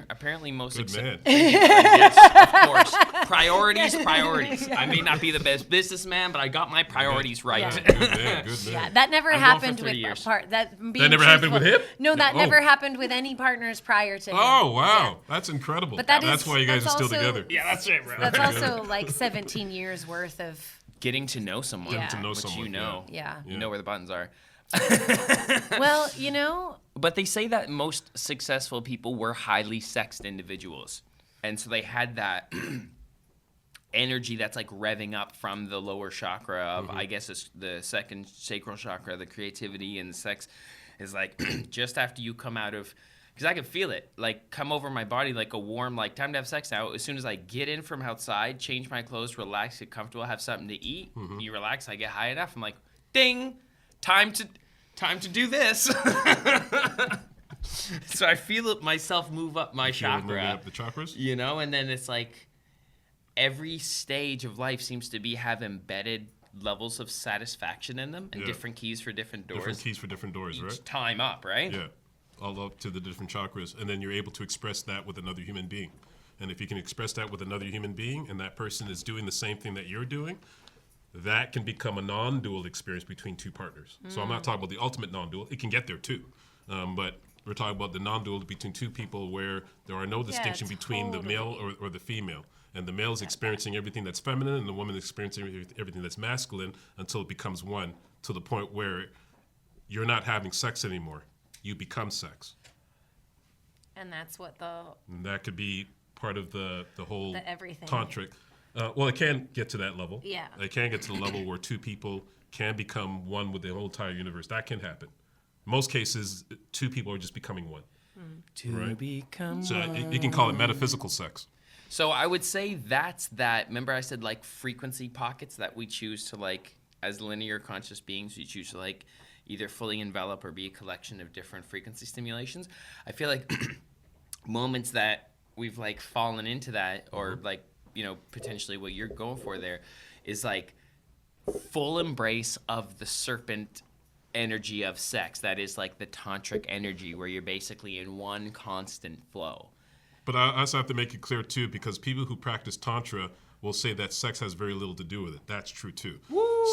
Apparently, most Good man. yes, of course. Priorities. I may not be the best businessman, but I got my priorities right. Yeah. Good man. Good man. Yeah, that never I'm going happened for with 30 years. that never happened with him? No, that Oh. never happened with any partners prior to him. Oh, wow. Yeah. That's incredible. But That's why you guys are that's still also- together. Yeah, that's it, bro. That's also like 17 years worth of Getting to know someone. Getting to know which someone, you know. yeah. You know where the buttons are. Well, you know, But they say that most successful people were highly sexed individuals. And so they had that energy that's like revving up from the lower chakra of, I guess, it's the second sacral chakra, the creativity and the sex is like just after you come out of, because I can feel it, like come over my body like a warm, like time to have sex now. As soon as I get in from outside, change my clothes, relax, get comfortable, have something to eat, you relax, I get high enough. I'm like, ding, time to do this. So I feel it myself move up my Feel it moving chakra, up the chakras? you know, and then it's like every stage of life seems to have embedded levels of satisfaction in them and Yeah. different keys for different doors. Different keys for different doors, each right? time up, right? Yeah. All up to the different chakras. And then you're able to express that with another human being. And if you can express that with another human being and that person is doing the same thing that you're doing, that can become a non-dual experience between two partners. So I'm not talking about the ultimate non-dual. It can get there too. But we're talking about the non-dual between two people where there are no distinction between the male or the female. And the male is experiencing everything that's feminine and the woman is experiencing everything that's masculine until it becomes one, to the point where you're not having sex anymore. You become sex. and that's what And that could be part of the whole The everything. tantric. Well, it can get to that level. Yeah. It can get to the level where two people can become one with the whole entire universe. That can happen. Most cases, two people are just becoming one. To become So you can call it metaphysical sex. So I would say that's that. Remember I said like frequency pockets that we choose to like, as linear conscious beings, we choose to like either fully envelop or be a collection of different frequency stimulations. I feel like moments that we've like fallen into that, or like, you know, potentially what you're going for there is like full embrace of the serpent energy of sex. That is like the tantric energy where you're basically in one constant flow. But I also have to make it clear, too, because people who practice Tantra will say that sex has very little to do with it. That's true, too.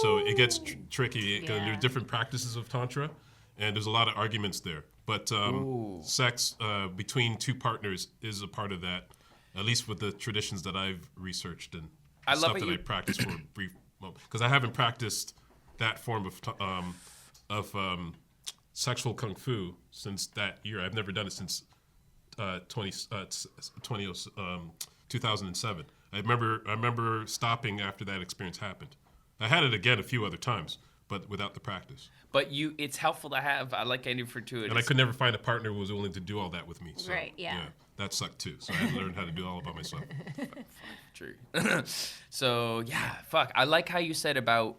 So it gets tricky. There are different practices of Tantra, and there's a lot of arguments there. But sex between two partners is a part of that, at least with the traditions that I've researched and I love stuff what that you- I practiced for a brief moment. Because I haven't practiced that form of sexual kung fu since that year. I've never done it since 2007. I remember stopping after that experience happened. I had it again a few other times, but without the practice. But it's helpful to have. I like any fortuitous. And I could never find a partner who was willing to do all that with me. So, Right, yeah. that sucked too. So I had to learn how to do it all by myself. True. So yeah, fuck. I like how you said about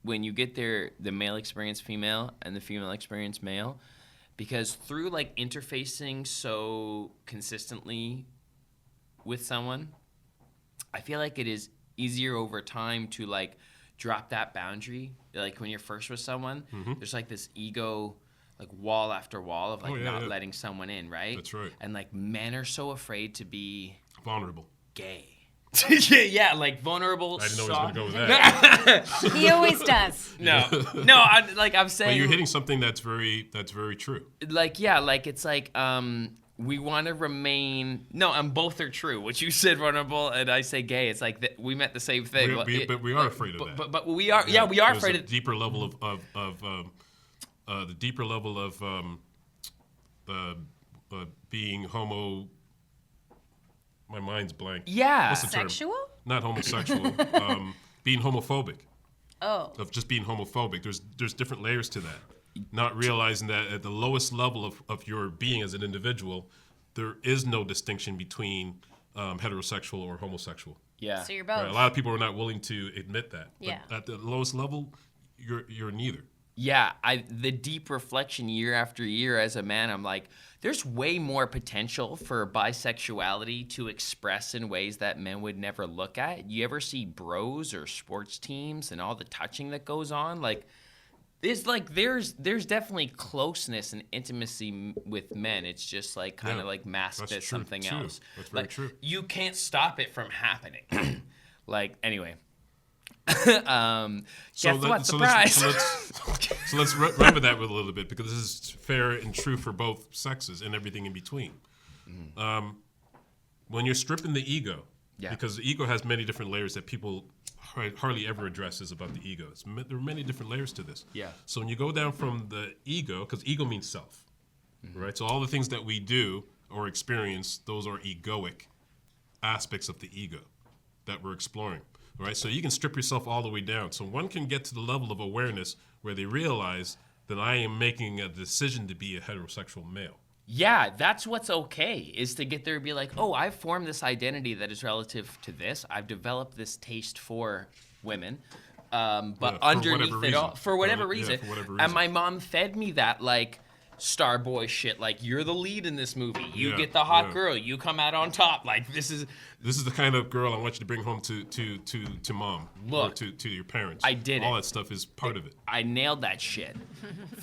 when you get there, the male experience female and the female experience male, because through like interfacing so consistently with someone, I feel like it is easier over time to like drop that boundary. Like when you're first with someone, there's like this ego, like wall after wall of like not letting someone in, right? That's right. And like men are so afraid to be Vulnerable. gay. Yeah, like vulnerable. I didn't know he was going to go with that. He always does. No, I'm saying. But you're hitting something that's very true. Like, yeah, like it's like we want to remain. No, and both are true. What you said, vulnerable, and I say gay. It's like we meant the same thing. But we are afraid of that. But we are. Yeah, we are There's afraid a of. deeper level the deeper level of being homo. My mind's blank. Yeah. What's the term? Sexual? Not homosexual. Being homophobic. Oh. Of just being homophobic. There's different layers to that. Not realizing that at the lowest level of your being as an individual, there is no distinction between heterosexual or homosexual. Yeah. So you're both. Right? A lot of people are not willing to admit that. Yeah. But at the lowest level, you're neither. Yeah, the deep reflection year after year as a man, I'm like, there's way more potential for bisexuality to express in ways that men would never look at. You ever see bros or sports teams and all the touching that goes on? Like, there's definitely closeness and intimacy with men. It's just like kind of like masked as something else. That's very true. You can't stop it from happening. Like, anyway. Guess what? Surprise. So let's run with that with a little bit, because this is fair and true for both sexes and everything in between. When you're stripping the ego, because the ego has many different layers that people hardly ever addresses about the ego. There are many different layers to this. Yeah. So when you go down from the ego, because ego means self, right? So all the things that we do or experience, those are egoic aspects of the ego that we're exploring. Right, so you can strip yourself all the way down. So one can get to the level of awareness where they realize that I am making a decision to be a heterosexual male. Yeah, that's what's okay, is to get there and be like, oh, I've formed this identity that is relative to this. I've developed this taste for women. But underneath it all, for whatever reason. And my mom fed me that, like, star boy shit. Like, you're the lead in this movie. You get the hot girl. You come out on top. Like, this is the kind of girl I want you to bring home to mom. Look, or to your parents. I did all it. That stuff is part of it. I nailed that shit.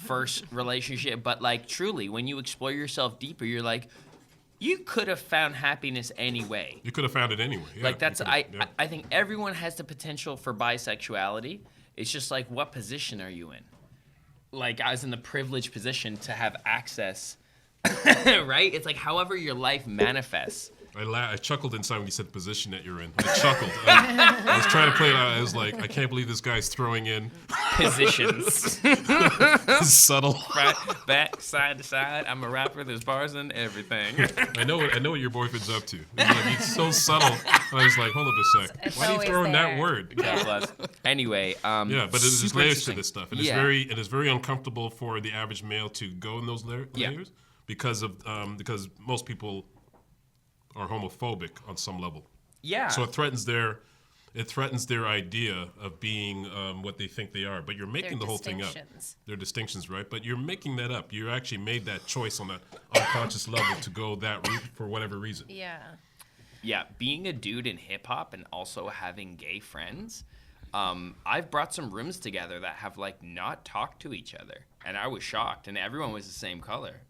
First relationship. But, like, truly, when you explore yourself deeper, you're like, you could have found happiness anyway. You could have found it anyway. Yeah, like, that's, I think everyone has the potential for bisexuality. It's just like, what position are you in? Like, I was in the privileged position to have access, right? It's like, however your life manifests. I chuckled inside when you said the position that you're in. I chuckled. I was trying to play it out. I was like, I can't believe this guy's throwing in positions. Subtle. Right, back, side to side. I'm a rapper. There's bars and everything. I know what your boyfriend's up to. He's so subtle. I was like, hold up a sec. Why are you throwing that word? God bless. Anyway, yeah, but there's layers to this stuff, and it's very uncomfortable for the average male to go in those layers because most people are homophobic on some level. Yeah. So it threatens their idea of being what they think they are. But you're making the whole thing up. They're distinctions, right? But you're making that up. You actually made that choice on that unconscious level to go that route for whatever reason. Yeah. Yeah, being a dude in hip hop and also having gay friends, I've brought some rooms together that have like not talked to each other, and I was shocked, and everyone was the same color.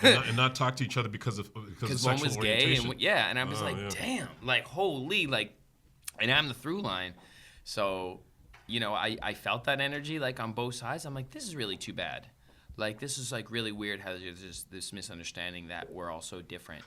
and not talk to each other because of sexual one was orientation. Gay, and I was damn, like, holy, like, and I'm the through line. So, I felt that energy, like, on both sides. I'm like, this is really too bad. Like, this is, like, really weird how there's just this misunderstanding that we're all so different.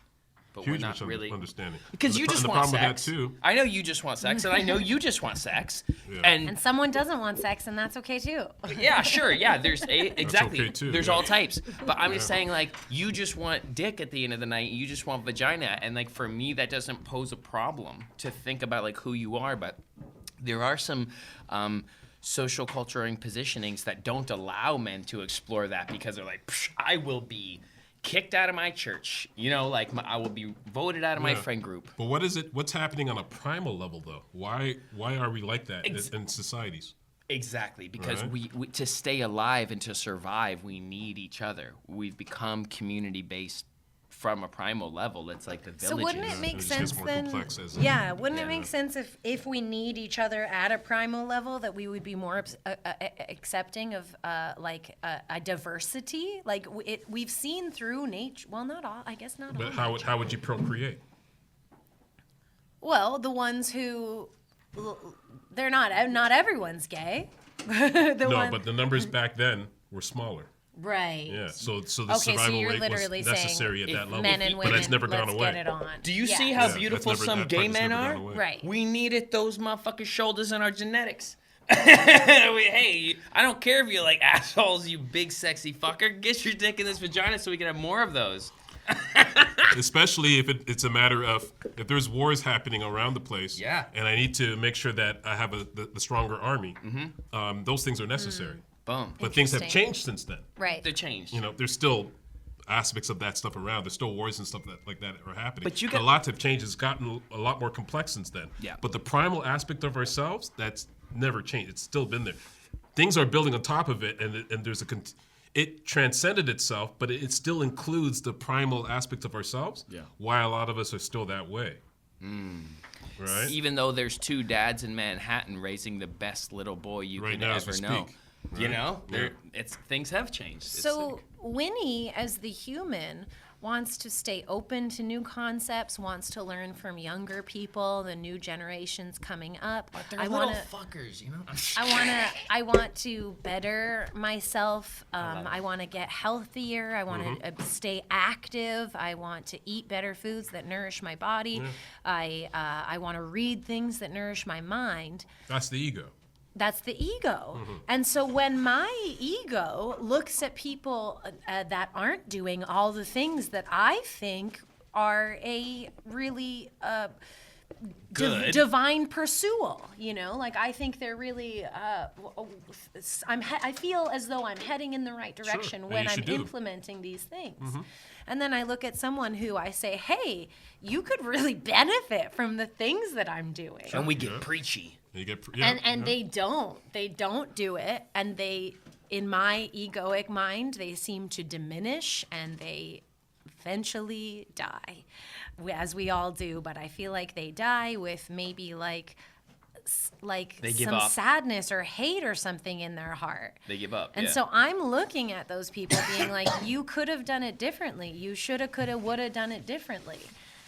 But Huge we're not really understanding. Because you just want sex. With that too. I know you just want sex, and I know you just want sex. Yeah. And someone doesn't want sex, and that's okay too. Yeah, sure. Yeah, there's exactly. Okay too, there's all types. But I'm just saying, like, you just want dick at the end of the night. You just want vagina, and like for me, that doesn't pose a problem to think about like who you are. But there are some social culturing positionings that don't allow men to explore that because they're like, I will be kicked out of my church, like I will be voted out of my friend group. But what's happening on a primal level though? Why are we like that in societies? Exactly, because we to stay alive and to survive, we need each other. We've become community-based from a primal level. It's like the villages. So wouldn't it make sense then? Wouldn't it make sense if we need each other at a primal level that we would be more accepting of a diversity? Like we've seen through nature. Well, not all. I guess not all. But how would you procreate? Well, the ones who they're not everyone's gay. But the numbers back then were smaller. Right. Yeah. So the survival rate was necessary at that level. Men and women, but it's never gone away. Get it on. Do you see how beautiful some gay men are? Right. We needed those motherfucking shoulders in our genetics. Hey, I don't care if you're like assholes, you big sexy fucker. Get your dick in this vagina so we can have more of those. Especially if it's a matter of if there's wars happening around the place, and I need to make sure that I have the stronger army. Those things are necessary. Boom. But things have changed since then. Right. They're changed. There's still aspects of that stuff around. There's still wars and stuff like that are happening. But a lot have changed. It's gotten a lot more complex since then. Yeah. But the primal aspect of ourselves, that's never changed. It's still been there. things are building on top of it, and there's it transcended itself, but it still includes the primal aspect of ourselves. Yeah. Why a lot of us are still that way. Right? Even though there's 2 dads in Manhattan raising the best little boy you Right could now as we ever know. speak, You right? know, Yeah. things have changed. It's So sick. Winnie, as the human, wants to stay open to new concepts, wants to learn from younger people, the new generations coming up. But they're I little wanna, fuckers, you know. I want to better myself. I want to get healthier. I want to stay active. I want to eat better foods that nourish my body. I want to read things that nourish my mind. That's the ego. That's the ego. And so when my ego looks at people that aren't doing all the things that I think are a really Good. divine pursual, you know, like I think they're really, I feel as though I'm heading in the right direction and when you I'm should do them. implementing these things. And then I look at someone who I say, hey, you could really benefit from the things that I'm doing. And we get preachy. You get, And they don't do it, and they, in my egoic mind, they seem to diminish, and they eventually die, as we all do. But I feel like they die with maybe like They give some up. sadness or hate or something in their heart. They give up. And yeah. so I'm looking at those people being like, you could have done it differently. You shoulda, coulda, woulda done it differently.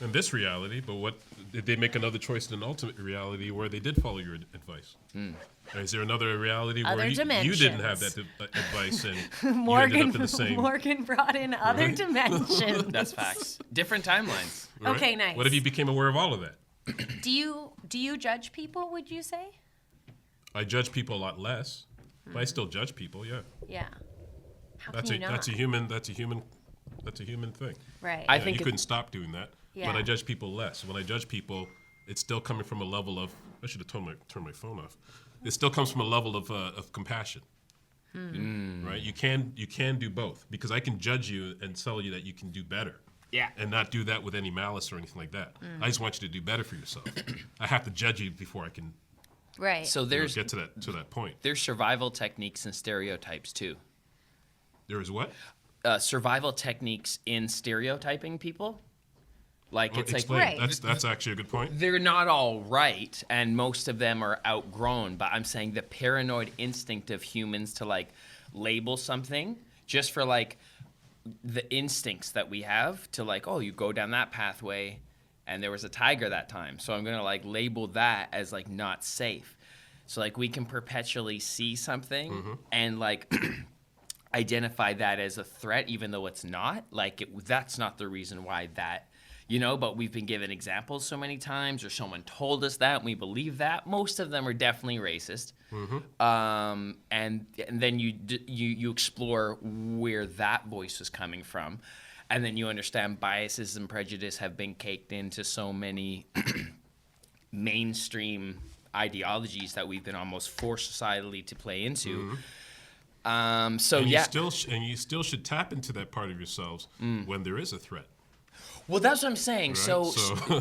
in this reality, but what did they make another choice in an ultimate reality where they did follow your advice? Is there another reality Other where you didn't have that dimensions. advice and you ended Morgan, up in the same? Morgan brought in other dimensions. That's facts. Different timelines. right? Okay, nice. What if you became aware of all of that? Do you judge people, would you say? I judge people a lot less, but I still judge people. Yeah, Yeah. How that's can you not? that's a human thing. Right. I Yeah, think you it- couldn't stop doing that. Yeah. But I judge people less. When I judge people, it's still coming from a level of. I should have turned my phone off. It still comes from a level of compassion. Right? You can do both, because I can judge you and tell you that you can do better. Yeah. And not do that with any malice or anything like that. I just want you to do better for yourself. I have to judge you before I can Right. So there's get to that point. there's survival techniques and stereotypes too. There is what? Survival techniques in stereotyping people. Like it's Explain. like Right. That's actually a good point. they're not all right, and most of them are outgrown. But I'm saying the paranoid instinct of humans to like label something just for like the instincts that we have to like, oh, you go down that pathway and there was a tiger that time, so I'm gonna like label that as like not safe. So like we can perpetually see something and like identify that as a threat even though it's not. Like that's not the reason why that, you know, but we've been given examples so many times, or someone told us that and we believe that. Most of them are definitely racist. And then you explore where that voice is coming from, and then you understand biases and prejudice have been caked into so many mainstream ideologies that we've been almost forced societally to play into. So And yeah, you still should tap into that part of yourselves when there is a threat. well, that's what I'm saying. Right? So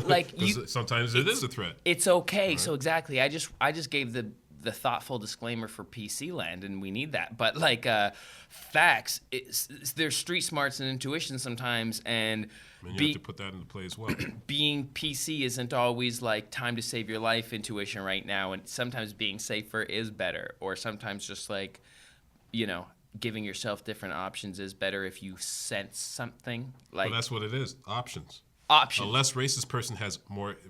like 'cause you, sometimes it is a threat. it's okay. So exactly, I just gave the thoughtful disclaimer for PC land, and we need that. But like facts, there's street smarts and intuition sometimes, and And you have to put that into play as well. being PC isn't always like time to save your life intuition right now, and sometimes being safer is better, or sometimes just like, you know, giving yourself different options is better if you sense something like But that's what it is. Options. options. A less racist person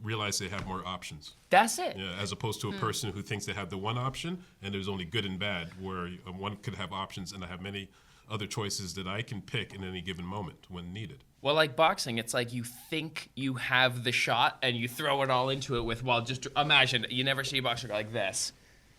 realize they have more options. That's it. Yeah, as opposed to a person who thinks they have the one option and there's only good and bad, where one could have options and I have many other choices that I can pick in any given moment when needed. Well, like boxing, it's like you think you have the shot and you throw it all into it with, well, just imagine, you never see a boxer go like this,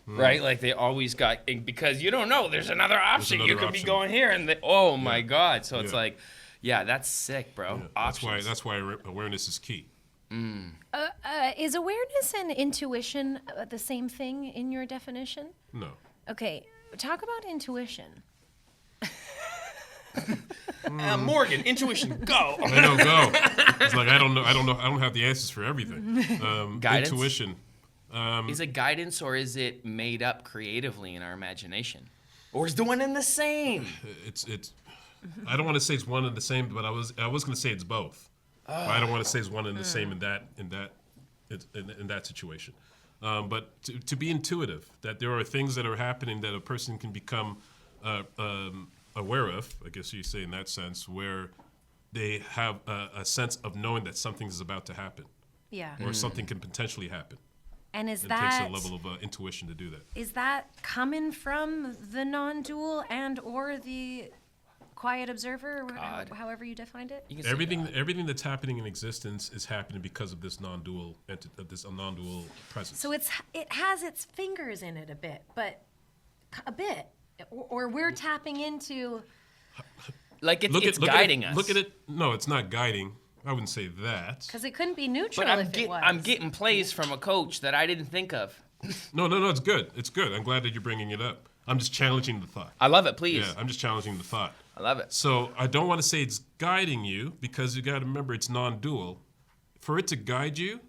right? Like they always got, because you don't know, there's another option. another You could be option. going here and oh my God. So it's Yeah. like, yeah, that's sick, bro. Yeah, Options. that's why awareness is key. Is awareness and intuition the same thing in your definition? No. Okay, talk about intuition. Morgan, intuition, go. I know, go. It's like I don't know. I don't have the answers for everything. Guidance? Intuition. Is it guidance or is it made up creatively in our imagination? Or is the one and the same? It's. I don't want to say it's one and the same, but I was going to say it's both. But I don't want to say it's one and the same in that situation. But to be intuitive, that there are things that are happening that a person can become aware of, I guess you say in that sense, where they have a sense of knowing that something is about to happen. Yeah. Or something can potentially happen. And It takes a level of intuition to do that. Is that coming from the non-dual and or the quiet observer, or however you defined it? You can say Everything that's happening in existence is happening because of this non-dual non-dual presence. So it has its fingers in it a bit, or we're tapping into. like it's guiding us. Look at it. No, it's not guiding. I wouldn't say that. Because it couldn't be neutral But if it was. I'm getting plays from a coach that I didn't think of. No, it's good. It's good. I'm glad that you're bringing it up. I'm just challenging the thought. I love it, please. Yeah, I'm just challenging the thought. I love it. So I don't want to say it's guiding you because you got to remember it's non-dual. For it to guide you,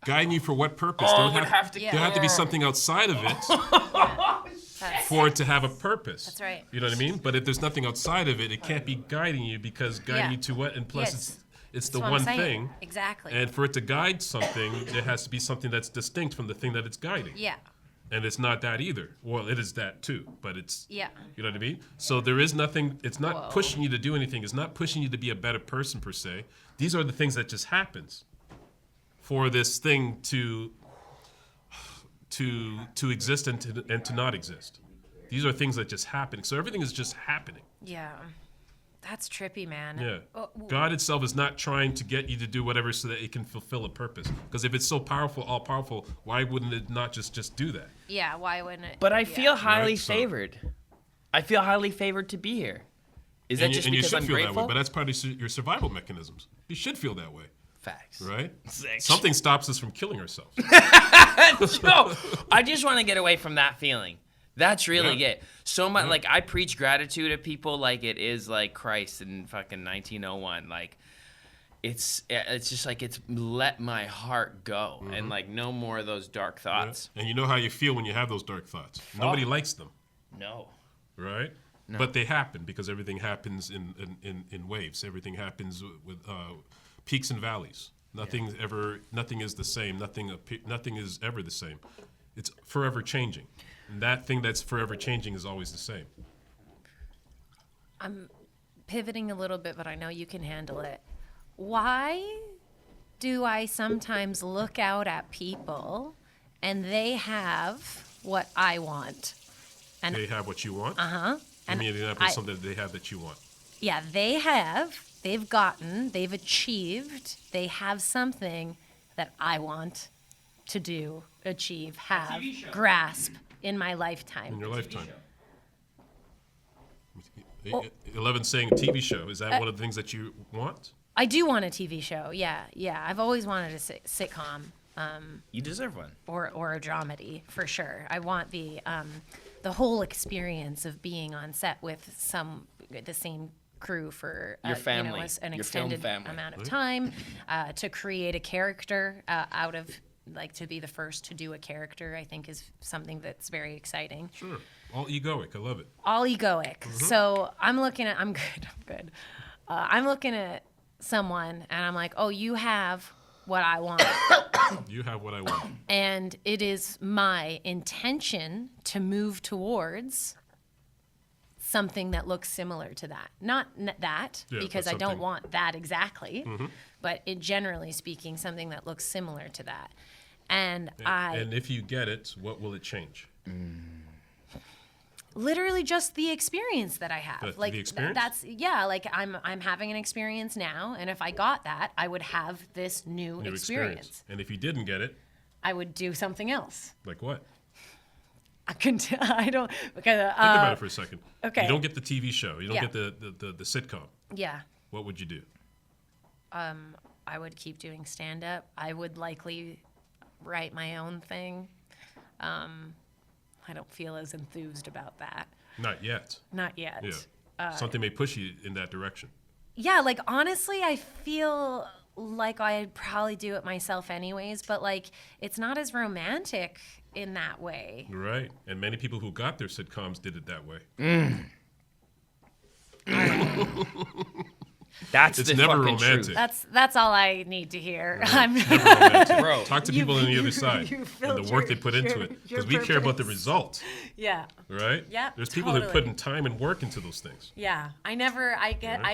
guiding you for what purpose? Oh, There have to be something outside of it for it to have a purpose. That's right. You know what I mean? But if there's nothing outside of it, it can't be guiding you because guiding you to what? And plus, Yes. it's That's the what I'm one saying. thing. Exactly. And for it to guide something, there has to be something that's distinct from the thing that it's guiding. Yeah. And it's not that either. Well, it is that too, but it's, Yeah. you know what I mean? So there is nothing, it's not Whoa. pushing you to do anything. It's not pushing you to be a better person per se. These are the things that just happens for this thing to exist and to not exist. These are things that just happen. So everything is just happening. Yeah. That's trippy, man. Yeah. Oh, God itself is not trying to get you to do whatever so that it can fulfill a purpose. Because if it's so powerful, all powerful, why wouldn't it not just do that? yeah, why wouldn't it? But I yeah. feel highly Right, so- favored. I feel highly favored to be here. Is that And just you because should I'm feel grateful? that way, but that's part of your survival mechanisms. You should feel that way, Facts. right? Sex. Something stops us from killing ourselves. No, I just want to get away from that feeling. That's really Yeah. it. So much, like, I preach gratitude to people like it is like Christ in fucking 1901. Like, it's just like it's let my heart go and like no more of those dark thoughts. And you know how you feel when you have those dark thoughts. Nobody likes them, No. right? No. But they happen because everything happens in waves. Everything happens with peaks and valleys. Nothing is the same. Nothing is ever the same. It's forever changing. And that thing that's forever changing is always the same. I'm pivoting a little bit, but I know you can handle it. Why do I sometimes look out at people and they have what I want? And They have what you want. and Give me an example of I- something that they have that you want. yeah, they've gotten, they've achieved, they have something that I want to do, achieve, have, grasp in my lifetime. In your lifetime. Ellevan saying a TV show. Is that one of the things that you want? I do want a TV show. Yeah. I've always wanted a sitcom. You deserve one. Or a dramedy for sure. I want the whole experience of being on set with the same crew for Your family, an your film extended family. amount of time to create a character out of to be the first to do a character. I think is something that's very exciting. Sure. All egoic. I love it. All egoic. So I'm good. I'm looking at someone and I'm like, oh, you have what I want. You have what I want. And it is my intention to move towards something that looks similar to that. Not that, Yeah, because but I don't something- want that exactly, but generally speaking, something that looks similar to that. And And if you get it, what will it change? literally just the experience that I have. The experience? Like I'm having an experience now, and if I got that, I would have this new experience. And if you didn't get it, I would do something else. like what? I don't because Think about it for a second. okay. You don't get the TV show. You don't Yeah. get the sitcom. yeah. What would you do? I would keep doing stand up. I would likely write my own thing. I don't feel as enthused about that. Not yet. Not yet. Yeah. Something may push you in that direction. Yeah, like honestly, I feel like I'd probably do it myself anyways, but like it's not as romantic in that way. Right. And many people who got their sitcoms did it that way. That's It's the never fucking romantic. truth. That's all I need to hear. Right. I'm Never romantic. Bro. Talk to people on the other side you and filled the work your- they put into your- it. your Because we care about the purpose. result, Yeah. right? Yep, There's people who put totally. in time and work into those things. Yeah, I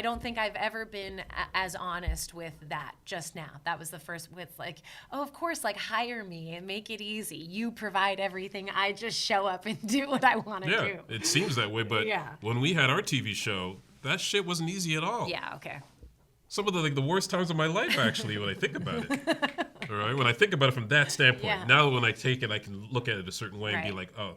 don't think I've ever been as honest with that just now. That was the first with like, oh, of course, like hire me and make it easy. You provide everything. I just show up and do what I want to Yeah, do. it seems that way, but Yeah. when we had our TV show, that shit wasn't easy at all. Yeah, okay. Some of the worst times of my life, actually, when I think about it. All right, when I think about it from that standpoint. Yeah. Now, when I take it, I can look at it a certain way and be Right. like, oh,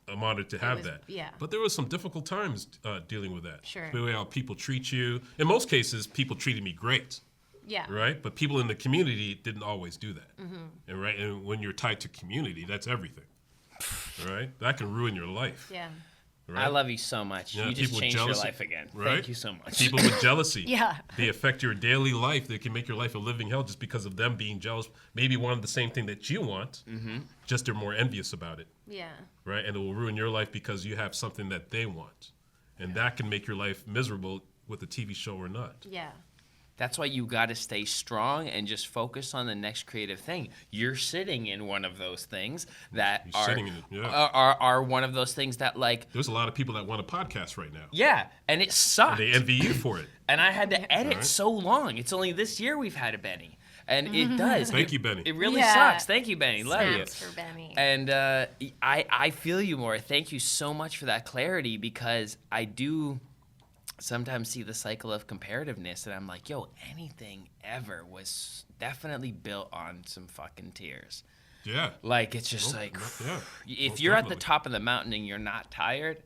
I'm honored to have was- that. yeah. But there was some difficult times dealing with that. Sure. The way how people treat you. In most cases, people treated me great, Yeah. right? But people in the community didn't always do that. Mm-hmm. And right, and when you're tied to community, that's everything. All right, that can ruin your life. Yeah. Right? I love you so much. Yeah, you just people with changed your jealousy, life again. right? Thank you so much. People with jealousy. Yeah. They affect your daily life. They can make your life a living hell just because of them being jealous. Maybe wanting the same thing that you want, just they're more envious about it, Yeah. right? And it will ruin your life because you have something that they want. And that can make your life miserable with a TV show or not. Yeah. That's why you got to stay strong and just focus on the next creative thing. You're sitting in one of those things that You're are, sitting in it, yeah. are one of those things that like, There's a lot of people that want a podcast right now. yeah, and it sucked. They envy you for it. And I had to edit Right. so long. It's only this year we've had a Benny. And it does. Thank you, Benny. It really Yeah. sucks. Thank you, Benny. Love you. Snaps for Benny. And I feel you more. Thank you so much for that clarity because I do sometimes see the cycle of comparativeness and I'm like, yo, anything ever was definitely built on some fucking tears. Yeah. Like, it's just Well, like, yeah, if most you're at the definitely. top of the mountain and you're not tired,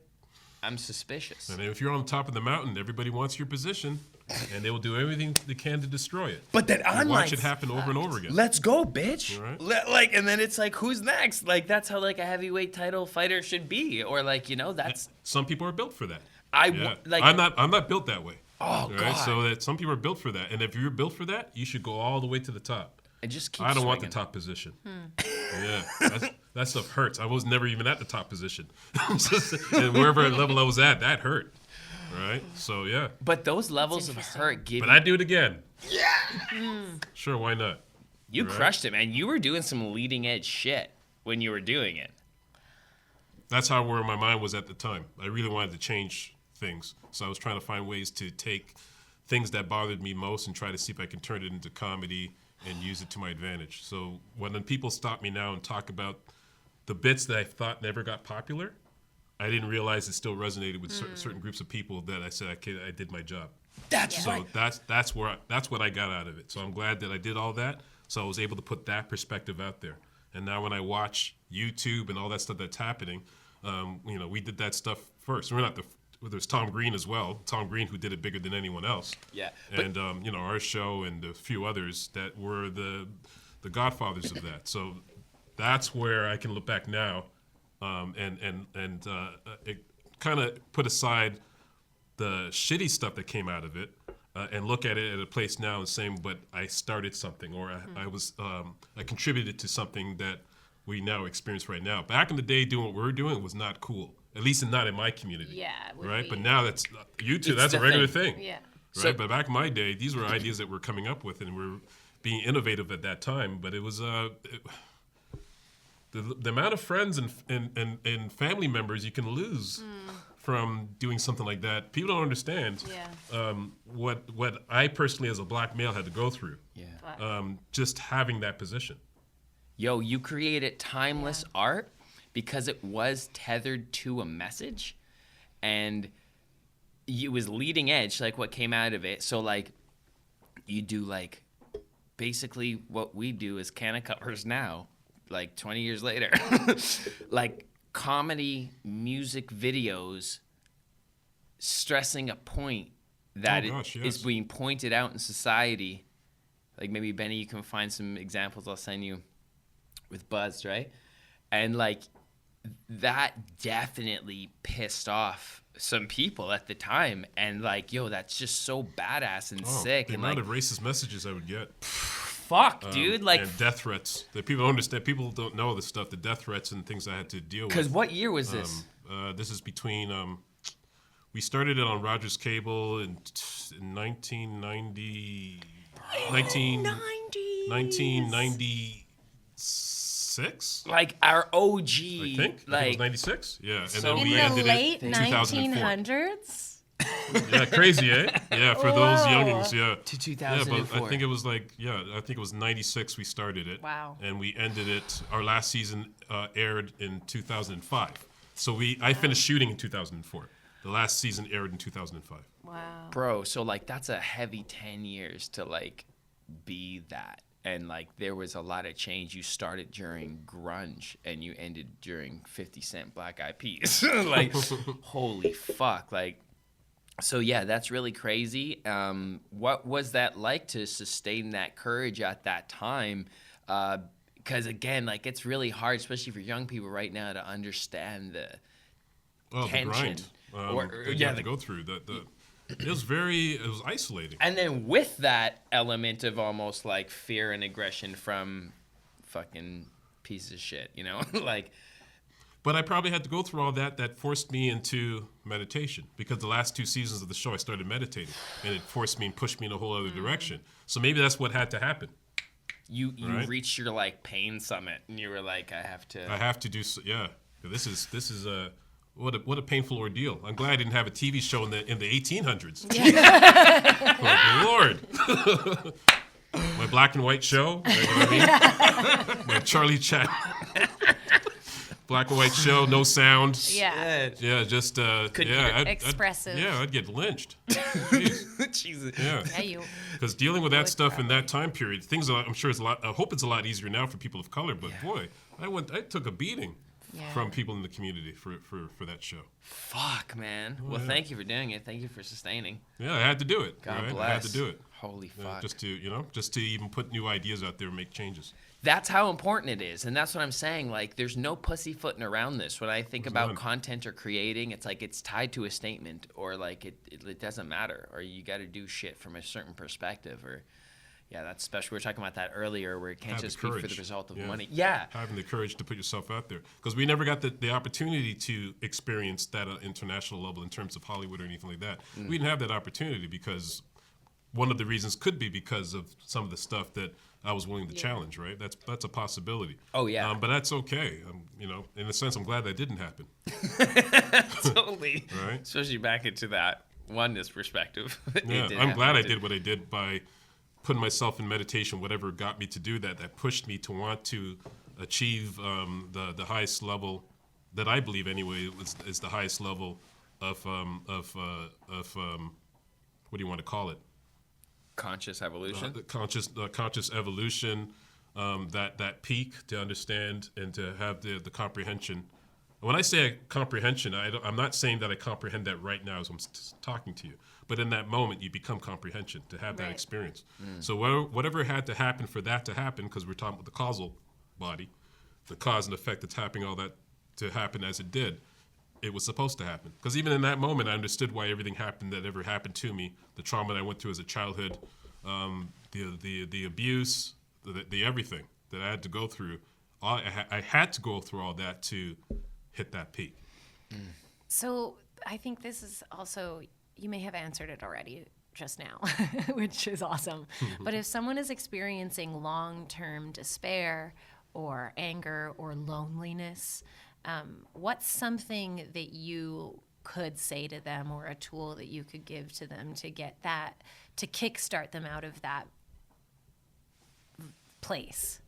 I'm suspicious. And if you're on top of the mountain, everybody wants your position, and they will do everything they can to destroy it. But then You I'm watch like, it happen over and over again. let's go, bitch. Right. Like, and then it's like, who's next? Like, that's how like a heavyweight title fighter should be, or like, you know, that's Some people are built for that. I like. I'm not built that way. Oh, Right? God. So that some people are built for that, and if you're built for that, you should go all the way to the top. I just keep. I don't want the swinging. top position. Yeah, that stuff hurts. I was never even at the top position, and wherever level I was at, that hurt. Right. So yeah, But those levels of interesting. hurt give but you. I do it again. Yeah. Sure, why not? You Right. crushed it, man. You were doing some leading edge shit when you were doing it. That's how where my mind was at the time. I really wanted to change things, so I was trying to find ways to take things that bothered me most and try to see if I can turn it into comedy and use it to my advantage. So when people stop me now and talk about the bits that I thought never got popular, I didn't realize it still resonated with certain groups of people that I said, okay, I did my job. That's So right. that's what I got out of it. So I'm glad that I did all that. So I was able to put that perspective out there. And now when I watch YouTube and all that stuff that's happening, we did that stuff first. We're not there's Tom Green as well. Tom Green, who did it bigger than anyone else. Yeah, but- And our show and a few others that were the godfathers of that. So that's where I can look back now, and it kind of put aside the shitty stuff that came out of it, and look at it at a place now and saying, but I started something, or I contributed to something that we now experience right now. Back in the day, doing what we were doing was not cool, at least not in my community. Yeah, it would right. be. But now that's YouTube. It's That's a the regular thing. thing. Yeah. Right. So- But back in my day, these were ideas that we're coming up with, and we're being innovative at that time. But it was the amount of friends and family members you can lose from doing something like that. People don't understand what I personally, as a black male, had to go through. Yeah. Just having that position. Yo, you created timeless art because it was tethered to a message, and it was leading edge, like what came out of it. So like, you do like, basically what we do as Canna Covers now, like 20 years later, like comedy music videos stressing a point that yes. is being pointed out in society. Like maybe Benny, you can find some examples I'll send you with Buzz, right? And like that definitely pissed off some people at the time, and like, yo, that's just so badass and sick. The And amount like, of racist messages I would get. fuck, dude, like, and death threats that people don't understand. People don't know the stuff, the death threats and things I had to deal with. because what year was this? This is between. We started it on Rogers Cable in 1990. 1996. Like our OG, I think it was like 96. Yeah, and So then In we the ended late it in 2004. 1900s? Yeah, crazy, eh? Yeah, for those Whoa. youngins, yeah. to Yeah, but 2004. I think it was like, I think it was 96 we started it. Wow. And we ended it, our last season aired in 2005. So I finished shooting in 2004. The last season aired in 2005. Wow. Bro, so like that's a heavy 10 years to like be that. And like there was a lot of change. You started during grunge and you ended during 50 Cent Black Eyed Peas. Like, holy fuck. Like, so yeah, that's really crazy. What was that like to sustain that courage at that time? Because again, like it's really hard, especially for young people right now, to understand the Oh, tension. the grind that you have to go through. It was isolating. And then with that element of almost like fear and aggression from fucking pieces of shit, you know? Like, But I probably had to go through all that. That forced me into meditation because the last 2 seasons of the show I started meditating, and it forced me and pushed me in a whole other direction. So maybe that's what had to happen. you Right. reached your like pain summit and you were like, I have to do. Yeah, this is a what a painful ordeal. I'm glad I didn't have a TV show in the 1800s. Oh, Lord. My black and white show. You know what I mean? My Charlie Chat. Black and white show, no sound. Yeah. Yeah, just Expressive. I'd get lynched. Jeez. Jesus. Yeah. Yeah, you. Because dealing with that Would stuff in that time period, things I'm sure it's a lot. I hope it's a lot easier now for people of color. But boy, I took a beating from people in the community for that show. Fuck, man. Well, thank you for doing it. Thank you for sustaining. Yeah, I had to do it. God right? bless. I had to do it. Holy fuck. Just to even put new ideas out there and make changes. That's how important it is, and that's what I'm saying. Like, there's no pussyfooting around this. When I think about none. content or creating, it's like it's tied to a statement, or like it doesn't matter, or you got to do shit from a certain perspective, or that's special. We were talking about that earlier, where you can't Have the just speak for the courage. result of Yeah. money. Yeah, Having the courage to put yourself out there, because we never got the opportunity to experience that at international level in terms of Hollywood or anything like that. We didn't have that opportunity because one of the reasons could be because of some of the stuff that I was willing to challenge. Right, that's a possibility. Oh, yeah. But that's okay. In a sense, I'm glad that didn't happen. totally. Right. Especially back into that oneness perspective. It Yeah, did I'm glad I happen. did what I did by putting myself in meditation, whatever got me to do that, that pushed me to want to achieve the highest level that I believe anyway is the highest level of what do you want to call it? Conscious evolution. The conscious evolution, that peak to understand and to have the comprehension. When I say comprehension, I'm not saying that I comprehend that right now as I'm talking to you, but in that moment you become comprehension to have that Right. experience. So whatever had to happen for that to happen, because we're talking about the causal body, the cause and effect that's happening, all that to happen as it did, it was supposed to happen. Because even in that moment, I understood why everything happened that ever happened to me, the trauma that I went through as a childhood, the abuse, the everything that I had to go through. I had to go through all that to hit that peak. So I think this is also, you may have answered it already just now, which is awesome. But if someone is experiencing long-term despair or anger or loneliness, what's something that you could say to them, or a tool that you could give to them to get that, to kickstart them out of that place